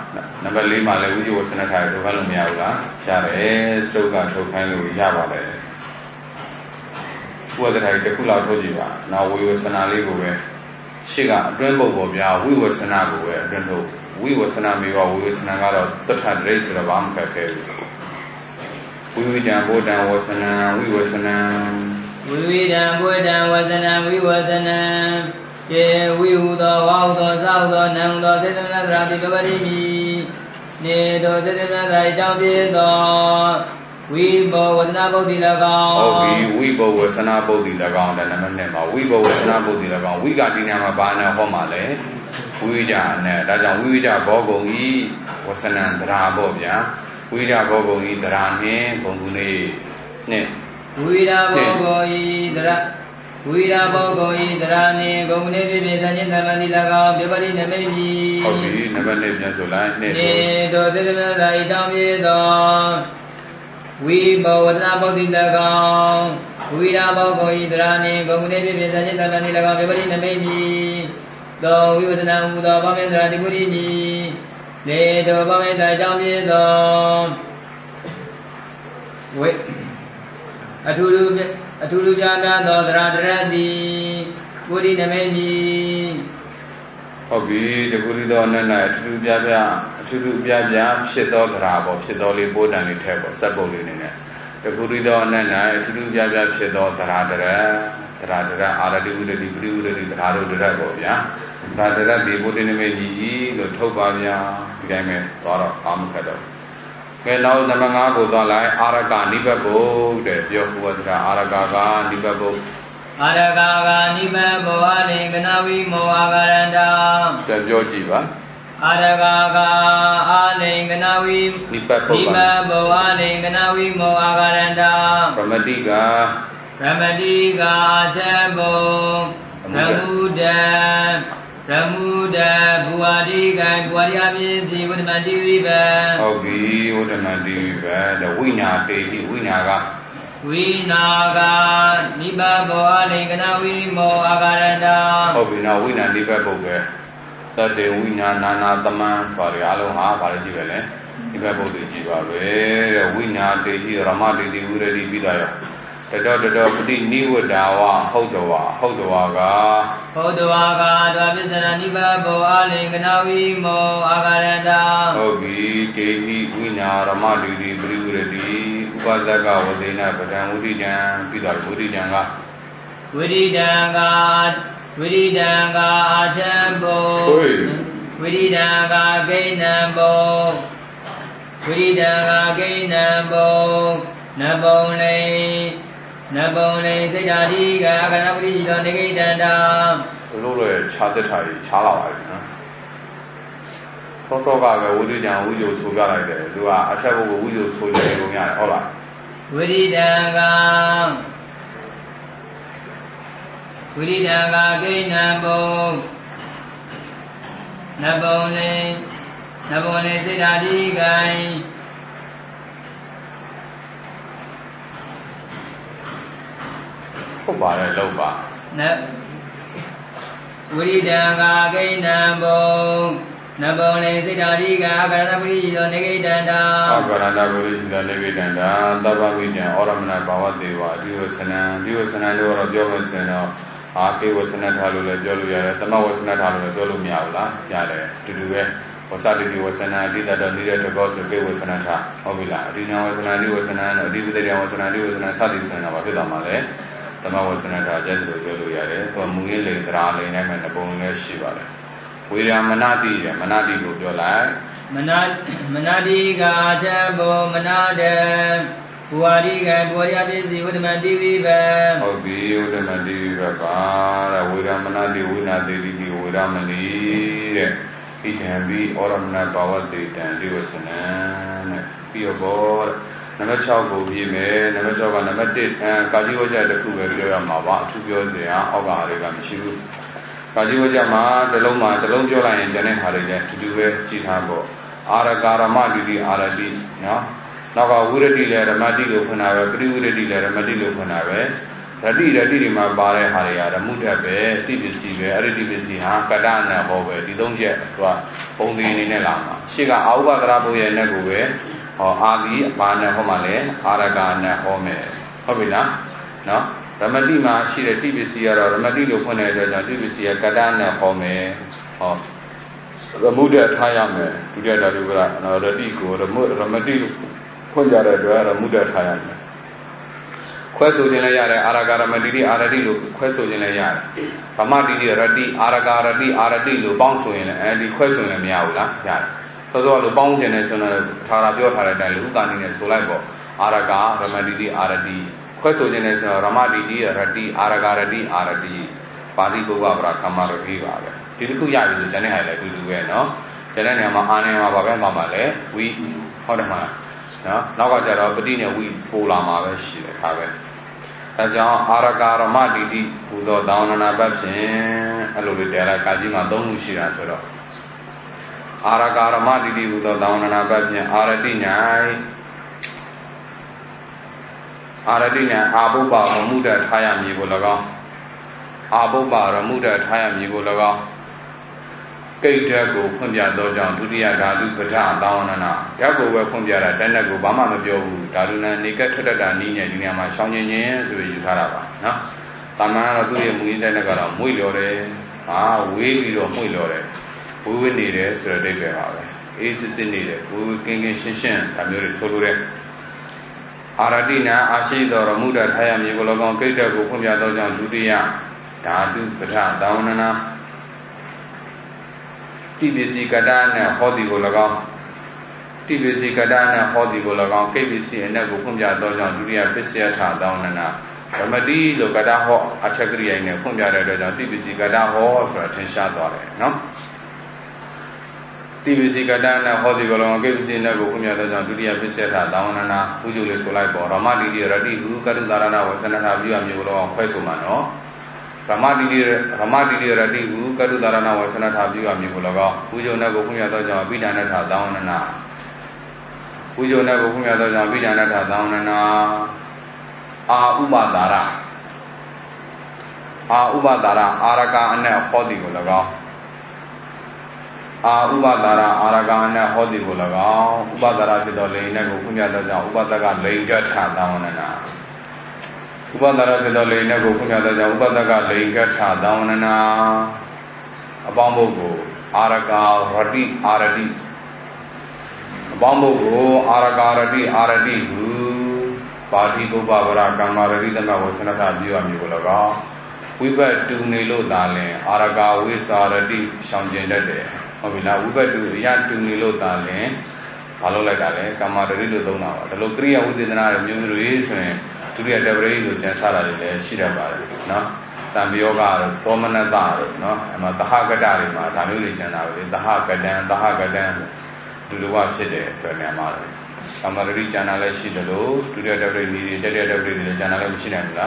S1: နံပါတ်4မှာလည်းဝိဇ္ဇဝဆနထားထုတ်ခိုင်းလို့မရဘူးလားရတယ်စတုတ်ကထုတ်ခိုင်းလို့ရပါတယ်ဘုရားတရားတစ်ခုလောက်ထုတ်ကြည့်ပါနောက်ဝေဝဆနလေးကိုပဲရှေ့ကအတွင်းပုတ်ပေါ်ပြဝိဝဆနကိုပဲအတွင်းထုတ်ဝိဝဆနမေဝဝိဝဆနကတော့တထဒိဋ္ဌိဆိုတော့ဘာမှခက်ခဲဘူးဝိဝိတံဘုဒ္ဓံဝဆနံဝိဝဆနံ
S2: ဝိဝိတံဘုဒ္ဓံဝဆနံဝိဝဆနံယေဝိဟုသောဝါဟုသောသာဟုသောနံဟုသောစေတနာသရာတိပပတိမိနေသောစေတနာသရာအကြောင်းဖြစ်သောဝိဘောဝဆနာပုဒ္ဓိ၎င်း
S1: ဟုတ်ပြီဝိဘောဝဆနာပုဒ္ဓိ၎င်းတဲ့နံပါတ်2မှာဝိဘောဝဆနာပုဒ္ဓိ၎င်းဝိကတိညာမှာဘာနဲ့ဟောမှာလဲဝိဒာနဲ့ဒါကြောင့်ဝိဒာဘောဂုံဤဝဆနံသရာပေါ့ဗျာဝိဒာဘောဂုံဤသရာနှင့်ဂုံကူလေးနဲ့
S2: ဝိဒာဘောဂုံဤသရာဝိဒာဘောဂုံဤသရာနှင့်ဂုံကူလေးဖြစ်ဖြစ်သခြင်းသမန္တိ၎င်းပြပတိနမိတ်ပြီ
S1: ဟုတ်ပြီနံပါတ်2ပြန်ဆိုလိုက်နဲ့
S2: သောသေတနာသာဤတောင်းပြေသောဝိဘောဝဆနာပုဒ္ဓိ၎င်းဝိဒာဘောဂုံဤသရာနှင့်ဂုံကူလေးဖြစ်ဖြစ်သခြင်းသမန္တိ၎င်းပြပတိနမိတ်ပြီသောဝိဝဒနာဟူသောဗမေန္ဒရာတိပုရိမိလေတောဗမေန္ဒရာအကြောင်းဖြစ်သောဝိအထူးလူပြတာသောသရတရတိပုရိနမေမိ
S1: ဟုတ်ပြီတခုရီသောနဲ့အထူးပြဖြစ်သောသရာပေါ့ဖြစ်သောလေးပိုးတန်လေးထဲပေါ့စက်ပုတ်လေးနေနဲ့တခုရီသောနဲ့အထူးပြဖြစ်သောသရာတရအာရတိဥဒတိပရိဥဒတိသရာတို့တရပေါ့ဗျာဒါတရဒီဘုဒ္ဓနိမိတ်ကြီးလို့ထုတ်ပါဗျာဒီတိုင်းပဲသွားတော့အာမခတ်တော့ကဲနောက်နံပါတ်5ကိုသွားလိုက်အာရကနိဗ္ဗုတ်တဲ့ပြောဘုရားအာရကကနိဗ္ဗုတ်
S2: အာရကကနိဗ္ဗုတ်အလင်္ကနာဝိမောအာဂရန္တာ
S1: ပြောကြည့်ပါ
S2: အာရကကအလင်္ကနာဝိ
S1: နိဗ္ဗုတ်
S2: အလင်္ကနာဝိမောအာဂရန္တာ
S1: ပရမတိက
S2: အာချက်ဘုံဓမ္မုဒံဘူဝတိကံဘူဝတိအပြည့်စီဝိဓမ္မတိဝိဗံ
S1: ဟုတ်ပြီဝိဓမ္မတိဝိဗံဝိညာတေတိဝိညာက
S2: နိဗ္ဗဘောအလင်္ကနာဝိမောအာဂရန္တာ
S1: ဟုတ်ပြီနော်ဝိညာနိဗ္ဗဘုတ်ပဲသတ္တေဝိညာနာနာသမံပါရအလုံးဟာပါရရှိပဲလေနိဗ္ဗဘုတ်ကြီးပါပဲတဲ့ဝိညာတေတိရမတေတိဝိရတိပြီးတော့တတော်ပတိနိဝတ္တာဝဟုတ်တော်က
S2: သာပစ္စနာနိဗ္ဗဘောအလင်္ကနာဝိမောအာဂရန္တာ
S1: ဟုတ်ပြီတေတိဝိညာရမတိတိပရိဝရတိဥပဇကဝသေနပဒံဝိရိတံပြီးတော့ဝိရိတံက
S2: အာချံဘောဝိရိတံကဂိဏံဘောနဘုံလေစိတ်ဓာတိကအခဏပတိရှိသောနေကိတန္တာ
S1: လို့လည်းခြားသက်ထားပြီးခြားလာပါပြီနော်သောကပဲဝိရိတံဝိဇ္ဇိုဆိုပြလိုက်တယ်သူကအချက်ဘုကိုဝိဇ္ဇိုဆိုကြတယ်ပုံရတယ်ဟုတ်လား
S2: ဝိရိတံကကိဏံဘုံနဘုံလေစိတ်ဓာတိကံ
S1: ဟုတ်ပါတယ်လောက်ပါ
S2: ဝိရိတံကဂိဏံဘုံနဘုံလေစိတ်ဓာတိကအခရဏပရိယောနေကိတန္တာ
S1: အခရဏပရိယောနေကိတန္တာသဗ္ဗဝိတံဩရမဏဘာဝတေဝအဓိဝဆနံလို့တော့ပြောမယ်ဆိုရင်တော့ Ake was an Atalu, Jolly, Tama was an Atalu, Jolumia, Yada, to do it. Wasadi was an idea that needed to go to pay was an attack. Obila, Dina was an idea was an idea was an idea was an Sadison of Abilamale. Tama was an attack, Jolly, for Mugil, Raleigh, and the bone Shiva. We are Manadi, would you like?
S2: Manadi, Gajabo, Manade, Puariga, Boyabi, with Madiva.
S1: Oh, be with the Madiva, with Manadi, with Ramani. It can be Oramna Power Data and Divasan, Pio never shall go be made, never shall never did, and Kajiwaja the Kuga Mava, 2 years there, Oga Shoe. Kajiwajama, the Loma, the Lojola and Janet Harija, to do it, Chitabo, Aragara Madi, Aradi, no? Naga Uradi letter, Madilo Punave, Priuradi letter, Madilo Punave. Radi ma bare Haria, the Mutabe, TBC, Aridibisi, Kadana, Hove, the Donja, only in Elama. Shiga Auga Graboya Negove, or Ali, Bana Homale, Aragana Home. Hobina? No? Ramadima, she the TBC or Ramadilo Punada, TBC, Kadana Home, or the Muda Tayame, together with the Dico, the Ramadil Punjara, the Muda Tayame. Queso Genayare, Aragara Madidi, Aradilu, Queso Genayare. Ramadi, Radi, Aragaradi, Aradilu, Bonsuin, and the question of Miaula, Yar. So the Bon Generation, Tarabio Haradalu, Ganin, Solabo, Araga, Ramadidi, Aradi, Queso Generation, Ramadi, Radi, Aragaradi, Aradi, Padigo Abra, Kamara Riva. Tiluku Yavi, the Janahai, to do it, no? Janama, Anima, Babamale, we, Hodama. Now I got a Padina, we pull on she have it. As Aragara Madidi, who go down on a baptism, a little bit like Kajima, don't she answer. Aragara Madidi, who go down on a baptism, Aradina, Abuba, Muda, Tayam, Yugolaga. Abuba, Muda, Tayam, Yugolaga. Kajago, Punja Dojan, Tudia, Dadu, Pata, down and out. Jago, where Punja, Tenago, Bama, Daruna, Nika, Nina, Dinama, Shanya, so you Taraba. No? Tamara, Muida, Muilore, we will Muilore. We will need it, so they have it. Is it needed? We will king in Shishan, Tamuri Solure. Aradina, Ashid or Muda, Hayam, Yugolagon, Kajago, Punja Dojan, Tudia, Dadu, Pata, down and out. TBC Kadana, Hodi Golaga, TBC Kadana, Hodi Golaga, KBC and Nabukumja Dojan, Julia Fissia, down and out. Ramadi, Logadaho, Achagri and Kumja Dojan, TBC Gadaho for attention. No? TBC Kadana, Hodi Golaga, KBC and Nabukumja Dojan, Julia Fissia, down and out, Ujulis Solaibo, Ramadi, Radi, who Karandarana was an Avia Mulo, Quesumano. Ramadi Radi, who Karudarana was not have you a Mugulaga, Ujo Nagokumia Bidana down and now. Ujo Nagokumia Bidana down and now. Ubadara Araga and Hodi Gulaga. Ubadara Araga and Hodi Gulaga, Ubadara Vidole, Nagokumia Ubadaga later down and now. Ubadara Vidole, Nagokumia, Ubadaga, Laker, down and a Bambogo, Araga, Radi, Aradi. Bambogo, Araga, Aradi, who, Pati Babara, Kamaradi, the Mavosana, Mugulaga. We were to Nilo Dale, Araga, with Aradi, Shamjenda. We were to Yan to Nilo Dale, Palola, Kamaradi, Dona, the Locria within our reason. To be a devil, Sara, Shiraba, no? Tambioga, Pomanazar, no? And the Hagadarima, Tamilijan, the Hagadan, to the watch it for Namar. Amari Janala Shidalo, to the devil, the Janala Shinanda,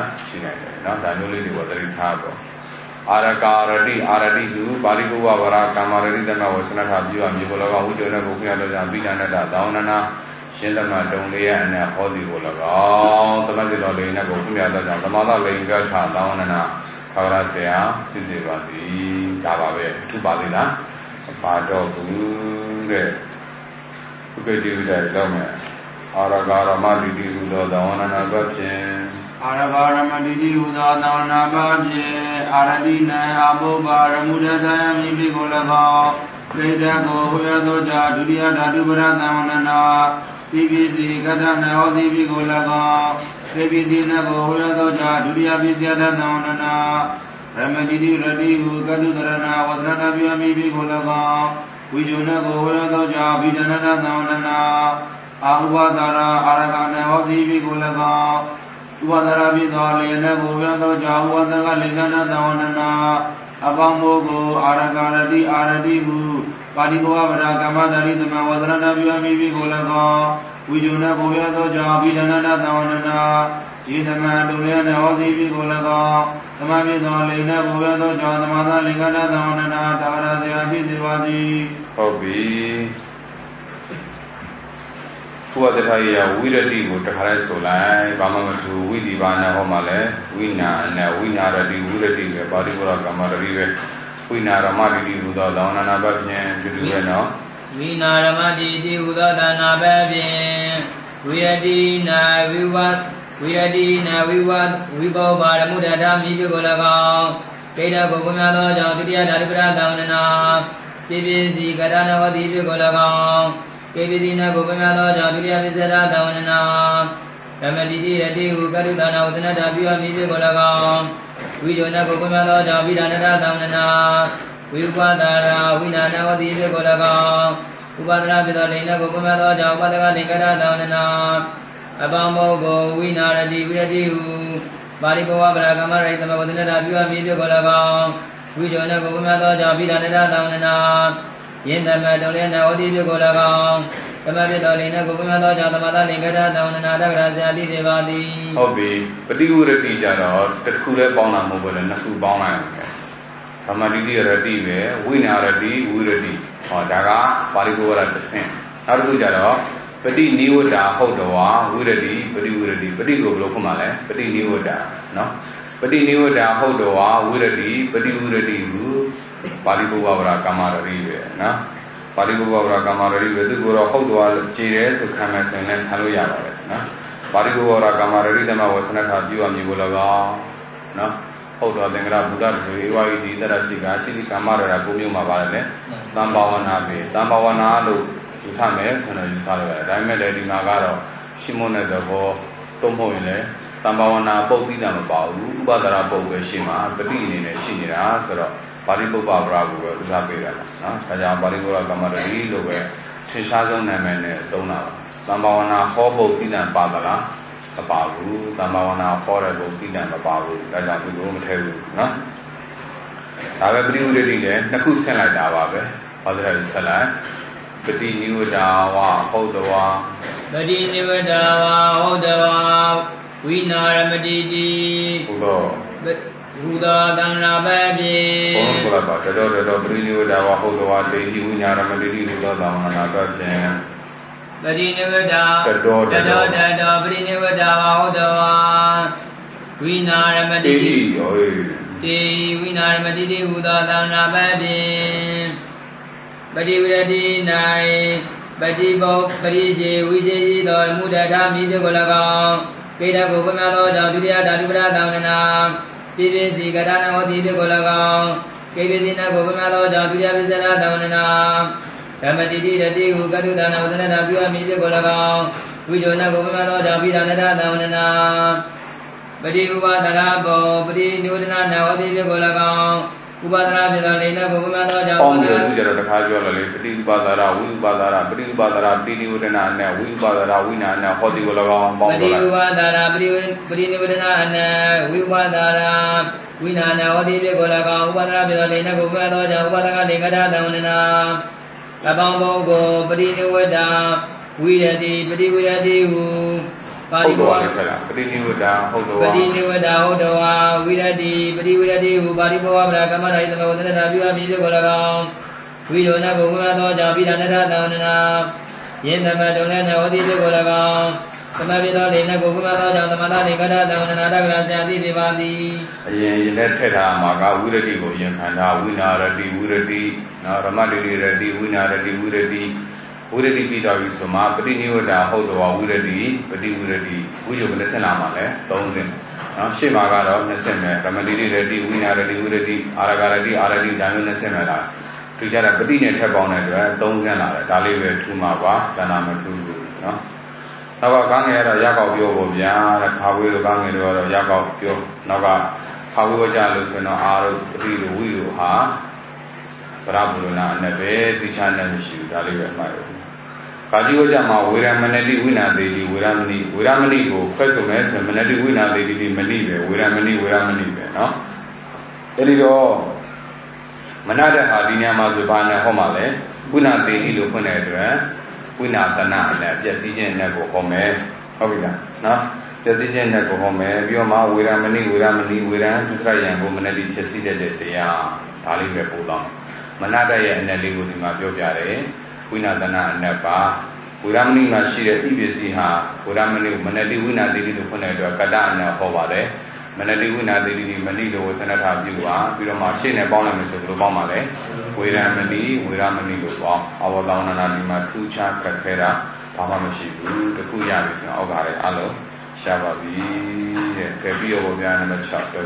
S1: no? Tamili was a retabo. Aradi, who, Parigu, Avara, Kamaradi, the Mavasana, have you, and Yugolaga, who don't know Bukana, Downana. Shindama Dongia and Hodi Gulaga, the Madina Gokumia, the mother Linga, down and out. Kavarasea, Sizivati, Tababe, Tubadina, a part of the who could do that, Dome. Aragara Madidi, the one and a virgin. Aragara Madidi, the one and a virgin.
S3: အာရတိနံအဘုဘာရမုဒတယမိပိကို၎င်းကိတ္တကိုဟောရသောကြောင့်ဒုတိယဓာတုပရသံဝန္ဒနာတိပိစီကတ္တနဟောတိပိကို၎င်းတိပိစီနကိုဟောရသောကြောင့်ဒုတိယပိစီယသံဝန္ဒနာရမတိတိရတိဟုကတုတရဏဝသရဏပြုမိပိကို၎င်းဝိဇုနကိုဟောရသောကြောင့်ဘိဒနနာသံဝန္ဒနာအာဟုဘသာရအာရကနဟောတိပိကို၎င်းဥပဒရာပိသောလေနကိုဟောရသောကြောင့်ဝသကလေကနာသံဝန္ဒနာအပေါင်းမို့ကိုအာရကရတိအာရတိဟုပါဠိဘောဗရာကမ္မတာရိသမဝသရဏပြုမိပိကို၎င်းဝိဇုနကိုဟောရသောကြောင့်ဘိဒနနာသံဝန္ဒနာယေသမံဒုလျနဟောတိပိကို၎င်းသမပိသောလေနကိုဟောရသောကြောင့်သမသာလေကနာသံဝန္ဒနာသာရဇယဖြစ်စေပါသည်
S1: ဟုတ်ပြီဘုရားတရားရဝိရတိကိုတခါလဲဆိုလိုက်ဘာမှမထူဝိဒီဘာနာဟောမှာလဲဝိနာနဲ့ဝိနာရတိဝိရတိပဲပါဠိဘောကမ္မရတိပဲဝိနာရမတိတိဟူသောလောဏနာဘဖြင့်ဒီလိုပဲနော်
S2: ဝိနာရမတိတိဟူသောသနာဘဖြင့်ဝိရတိနာဝိဝတ်ဝိရတိနာဝိဝတ်ဝိဘောဘာရမုဒ္ဒတာမိပိကို၎င်းကိတ္တကိုပွများသောကြောင့်ဒုတိယဓာတုပရသံဝန္ဒနာပိပိစီကတနဝတိပိကို၎င်းကေပိတိနာကိုပွများသောကြောင့်ဒုတိယပိစရသံဝန္ဒနာရမတိတိရတိဟုကတုတနာဝသနတာပြုမိပိကို၎င်းဝိဇုနကိုပွများသောကြောင့်ဘိဒနတာသံဝန္ဒနာဝိဥပဒါရာဝိနာနဝတိပိကို၎င်းဥပဒရာပိသောလိန်နကိုပွများသောကြောင့်ဥပဒကလိင်္ဂရသံဝန္ဒနာအပေါင်းဘောကိုဝိနာရတိဝိရတိဟုပါဠိဘောဝဗရာကမ္မရိသမဝသနတာပြုမိပိကို၎င်းဝိဇုနကိုပွများသောကြောင့်ဘိဒနတာသံဝန္ဒနာယင်းသမတုံလည်းနဝတိပြုကို၎င်းသမပိတော်လိန်နကိုပွများသောကြောင့်သမသာလိင်္ဂရသံဝန္ဒနာတက္ကရာဇာတိစေပါသည်
S1: ဟုတ်ပြီပฏิဝရတိကြတော့တစ်ခုလည်းပေါင်းတာမဟုတ်ဘူးလေနှစ်ခုပေါင်းလိုက်အောင်ပဲဓမ္မတိတိရတိပဲဝိနာရတိဝိရတိဟောဒါကပါဠိဘောရတစ်ဆင့်နောက်တစ်ခုကြတော့ပฏิနိဝတ္တာဟုတ်တော်ဝိရတိပฏิဝရတိပฏิကိုဘယ်လိုဖွင့်မှာလဲပฏิနိဝတ္တာနော်ပฏิနိဝတ္တာဟုတ်တော်ဝိရတိပฏิဝရတိဟုပါဠိဘောဝရကမ္မရတိပဲနော်ပါဠိဘောဝရကမ္မရတိပဲသူကတော့ဟုတ်တော်ကြည်တယ်ဆိုခံမယ်ဆိုရင်ခံလို့ရပါတယ်နော်ပါဠိဘောဝရကမ္မရတိသမဝဆနထာပြုအမည်ကို၎င်းနော်ဟုတ်တော်သင်္ကရဘုဒ္ဓဒေဝဧဝိတိတရရှိကရှိတိကမ္မရတာကိုမျိုးမှာပါတယ်လေသံဘာဝနာပဲသံဘာဝနာလို့ယူထားမယ်ဆိုတော့ယူထားတယ်ဒါပေမဲ့လည်းဒီမှာကတော့ရှင်းမတဲ့သဘောသုံးဖို့ရင်လည်းသံဘာဝနာပုတ်တိတာမပါဘူးဥပဒရာပုတ်ပဲရှင်းမှာပฏิအနေနဲ့ရှင်းနေတာဆိုတော့ပါဠိပုပ္ပဗရာကိုပဲဥစားပေးတာနော်ဒါကြောင့်ပါဠိဘောရကမ္မရတိလို့ပဲထင်ရှားဆုံးနာမည်နဲ့သုံးတာပါသံဘာဝနာဟောပုတ်တိတံပါဒလားမပါဘူးသံဘာဝနာဟောတဲ့ပုတ်တိတံမပါဘူးဒါကြောင့်သူတို့မထဲဘူးနော်ဒါပဲပฏิဝရတိလည်းနှစ်ခုဆင်းလိုက်တာပါပဲဘာသာရေးဆက်လိုက်ပฏิနိဝတ္တာဝဟုတ်တော်
S2: ပฏิနိဝတ္တာဝဟုတ်တော်ဝိနာရမတိတိ
S1: ဟုတ်တော်
S2: ဘုဒ္ဓသံဃာပဲပြေ
S1: ဘုရားပါတော်ပရိနိဝဒဝဟုတ်တော်တေတိဝိညာရမတိတိသုသောသမဏနာကဖြင့်
S2: ပရိနိဝဒတော်ပရိနိဝဒဝဟုတ်တော်ဝိနာရမတိတိတေဝိနာရမတိတိဘုဒ္ဓသံဃာပဲပြေပฏิဝရတိ၌ပฏิဘောပရိစေဝိစေတိသောမုဒ္ဒထာမိပြုကို၎င်းကိတ္တကိုပွများသောကြောင့်ဒုတိယဓာတုပရသံဝန္ဒနာပိပိစီကတနဝတိပြုကို၎င်းကိပိစီနကိုပွများသောကြောင့်ဒုတိယပိစရသံဝန္ဒနာဓမ္မတိတိရတိဟုကတုတနာဝသနတာပြုမိပြုကို၎င်းဝိဇုနကိုပွများသောကြောင့်ပိဒနတသံဝန္ဒနာပฏิဥပဒရာဘောပฏิနိဝဒနာနဝတိပြုကို၎င်းဥပါဒနာဖြစ်သောလိန်နကိုပွများသောကြောင့်
S1: ပေါင်းတယ်သူကြတော့တခါပြောလာလေပฏิဥပါဒရာဝိဥပါဒရာပฏิဥပါဒရာပฏิနိဝဒနာနဲ့ဝိဥပါဒရာဝိနာနဲ့ဟောတိကို၎င်းပေါင်း
S2: တော့ပฏิဥပါဒရာပฏิနိဝဒနာနဲ့ဝိဥပါဒရာဝိနာနဲ့ဟောတိဖြစ်ကို၎င်းဥပါဒနာဖြစ်သောလိန်နကိုပွများသောကြောင့်ဥပါဒကလိင်္ဂဒသံဝန္ဒနာအပေါင်းဘုံကိုပฏิနိဝဒဝိရတိပฏิဝိရတိဟုပါဠိဘော
S1: ပฏิနိဝဒဟုတ်တော်
S2: ပฏิနိဝဒဟုတ်တော်ဝိရတိပฏิဝိရတိဟုပါဠိဘောဗရာကမ္မရိသမဝသနတာပြုမိဖြစ်ကို၎င်းဝိရောနကိုပွများသောကြောင့်ပိဒနတသံဝန္ဒနာယင်းသမတုံလည်းနဝတိဖြစ်ကို၎င်းသမပိသောလိန်နကိုပွများသောကြောင့်သမသာလိင်္ဂဒသံဝန္ဒနာတက္ကရာဇာတိစေပါသည်
S1: အရင်နဲ့ထည့်ထားမှာကဝိရတိကိုယင်ခန္ဓာဝိနာရတိဝိရတိနော်ရမတိရတိဝိနာရတိဝိရတိဝိရတိပြီးတော့ပြီဆိုမှပฏิနိဝဒဟုတ်တော်ဝိရတိပฏิဝိရတိဝိယုဘယ်နဲ့ဆက်လာမှာလဲ၃ဆင့် ရှေ့မှာကတော့20မယ်ရမတိတိရတိဝိနာရတိဝိရတိအာရဂရတိအာရတိဒါမျိုး20မယ်လားသူကြတာပฏิနဲ့ထက်ပေါင်းတဲ့အတွက်3ဆန်းလာတယ်ဒါလေးပဲထူမှာပါတဏမထူဘူးနော်နောက်ကကားငယ်ကတော့ရောက်ောက်ပြောဖို့ဗျာတဲ့ခါဝေးလိုကားငယ်တွေကတော့ရောက်ောက်ပြောနောက်ကခါဝေးဝကြလို့ဆိုတော့အာရုပฏิလိုဝိလိုဟာဗရဗုလနာအနဲ့ပဲသိချနဲ့မရှိဘူးဒါလေးပဲအမှားရကာကြီးဝကြမှာဝေရမဏတိဝိနာသေတိဝေရမဏိကိုဖက်ဆိုမယ်ဆိုမဏတိဝိနာသေတိမဏိပဲဝေရမဏိပဲနော်အဲ့ဒီတော့မနတဲ့ဟာဒီညမှာဆိုဘာနဲ့ဟောမှာလဲဝိနာသေတိလို့ဖွင့်တဲ့အတွက်ဝိနာတနာအနဲ့ပျက်စီးခြင်းနဲ့ကိုဟောမယ်ဟုတ်ပြီလားနော်ပျက်စီးခြင်းနဲ့ကိုဟောမယ်ပြီးတော့မှဝေရမဏိဝေရန်ဒုစရယံကိုမဏတိဖြစ်စီတဲ့တရားဒါလေးပဲပို့တော့မနတဲ့ရဲ့အနဲ့လေးကိုဒီမှာပြောပြတယ်ဝိနာတနာအနတ်ပါဝိရမဏိမှာရှိတဲ့ဣပစ္စည်းဟာဝိရမဏိမနတိဝိနာတိတိလို့ဖွင့်တဲ့အတွက်ကတ္တအနတ်ဟောပါတယ်မနတိဝိနာတိတိမဏိလို့ဝဆနထာပြုပါပြီးတော့မှရှေ့နဲ့ပေါင်းလိုက်မယ်ဆိုဘယ်လိုပေါင်းပါလဲဝိရမဏိလို့ပေါင်းအဝသောနနာဒီမှာထူးခြားခက်ခဲတာဘာမှမရှိဘူးတခုရပြီဆိုတော့အောက်ကလည်းအလုံးရှားပါပြီတဲ့ကြည့်ပြီးတော့ဗျာနံပါတ်6ပြော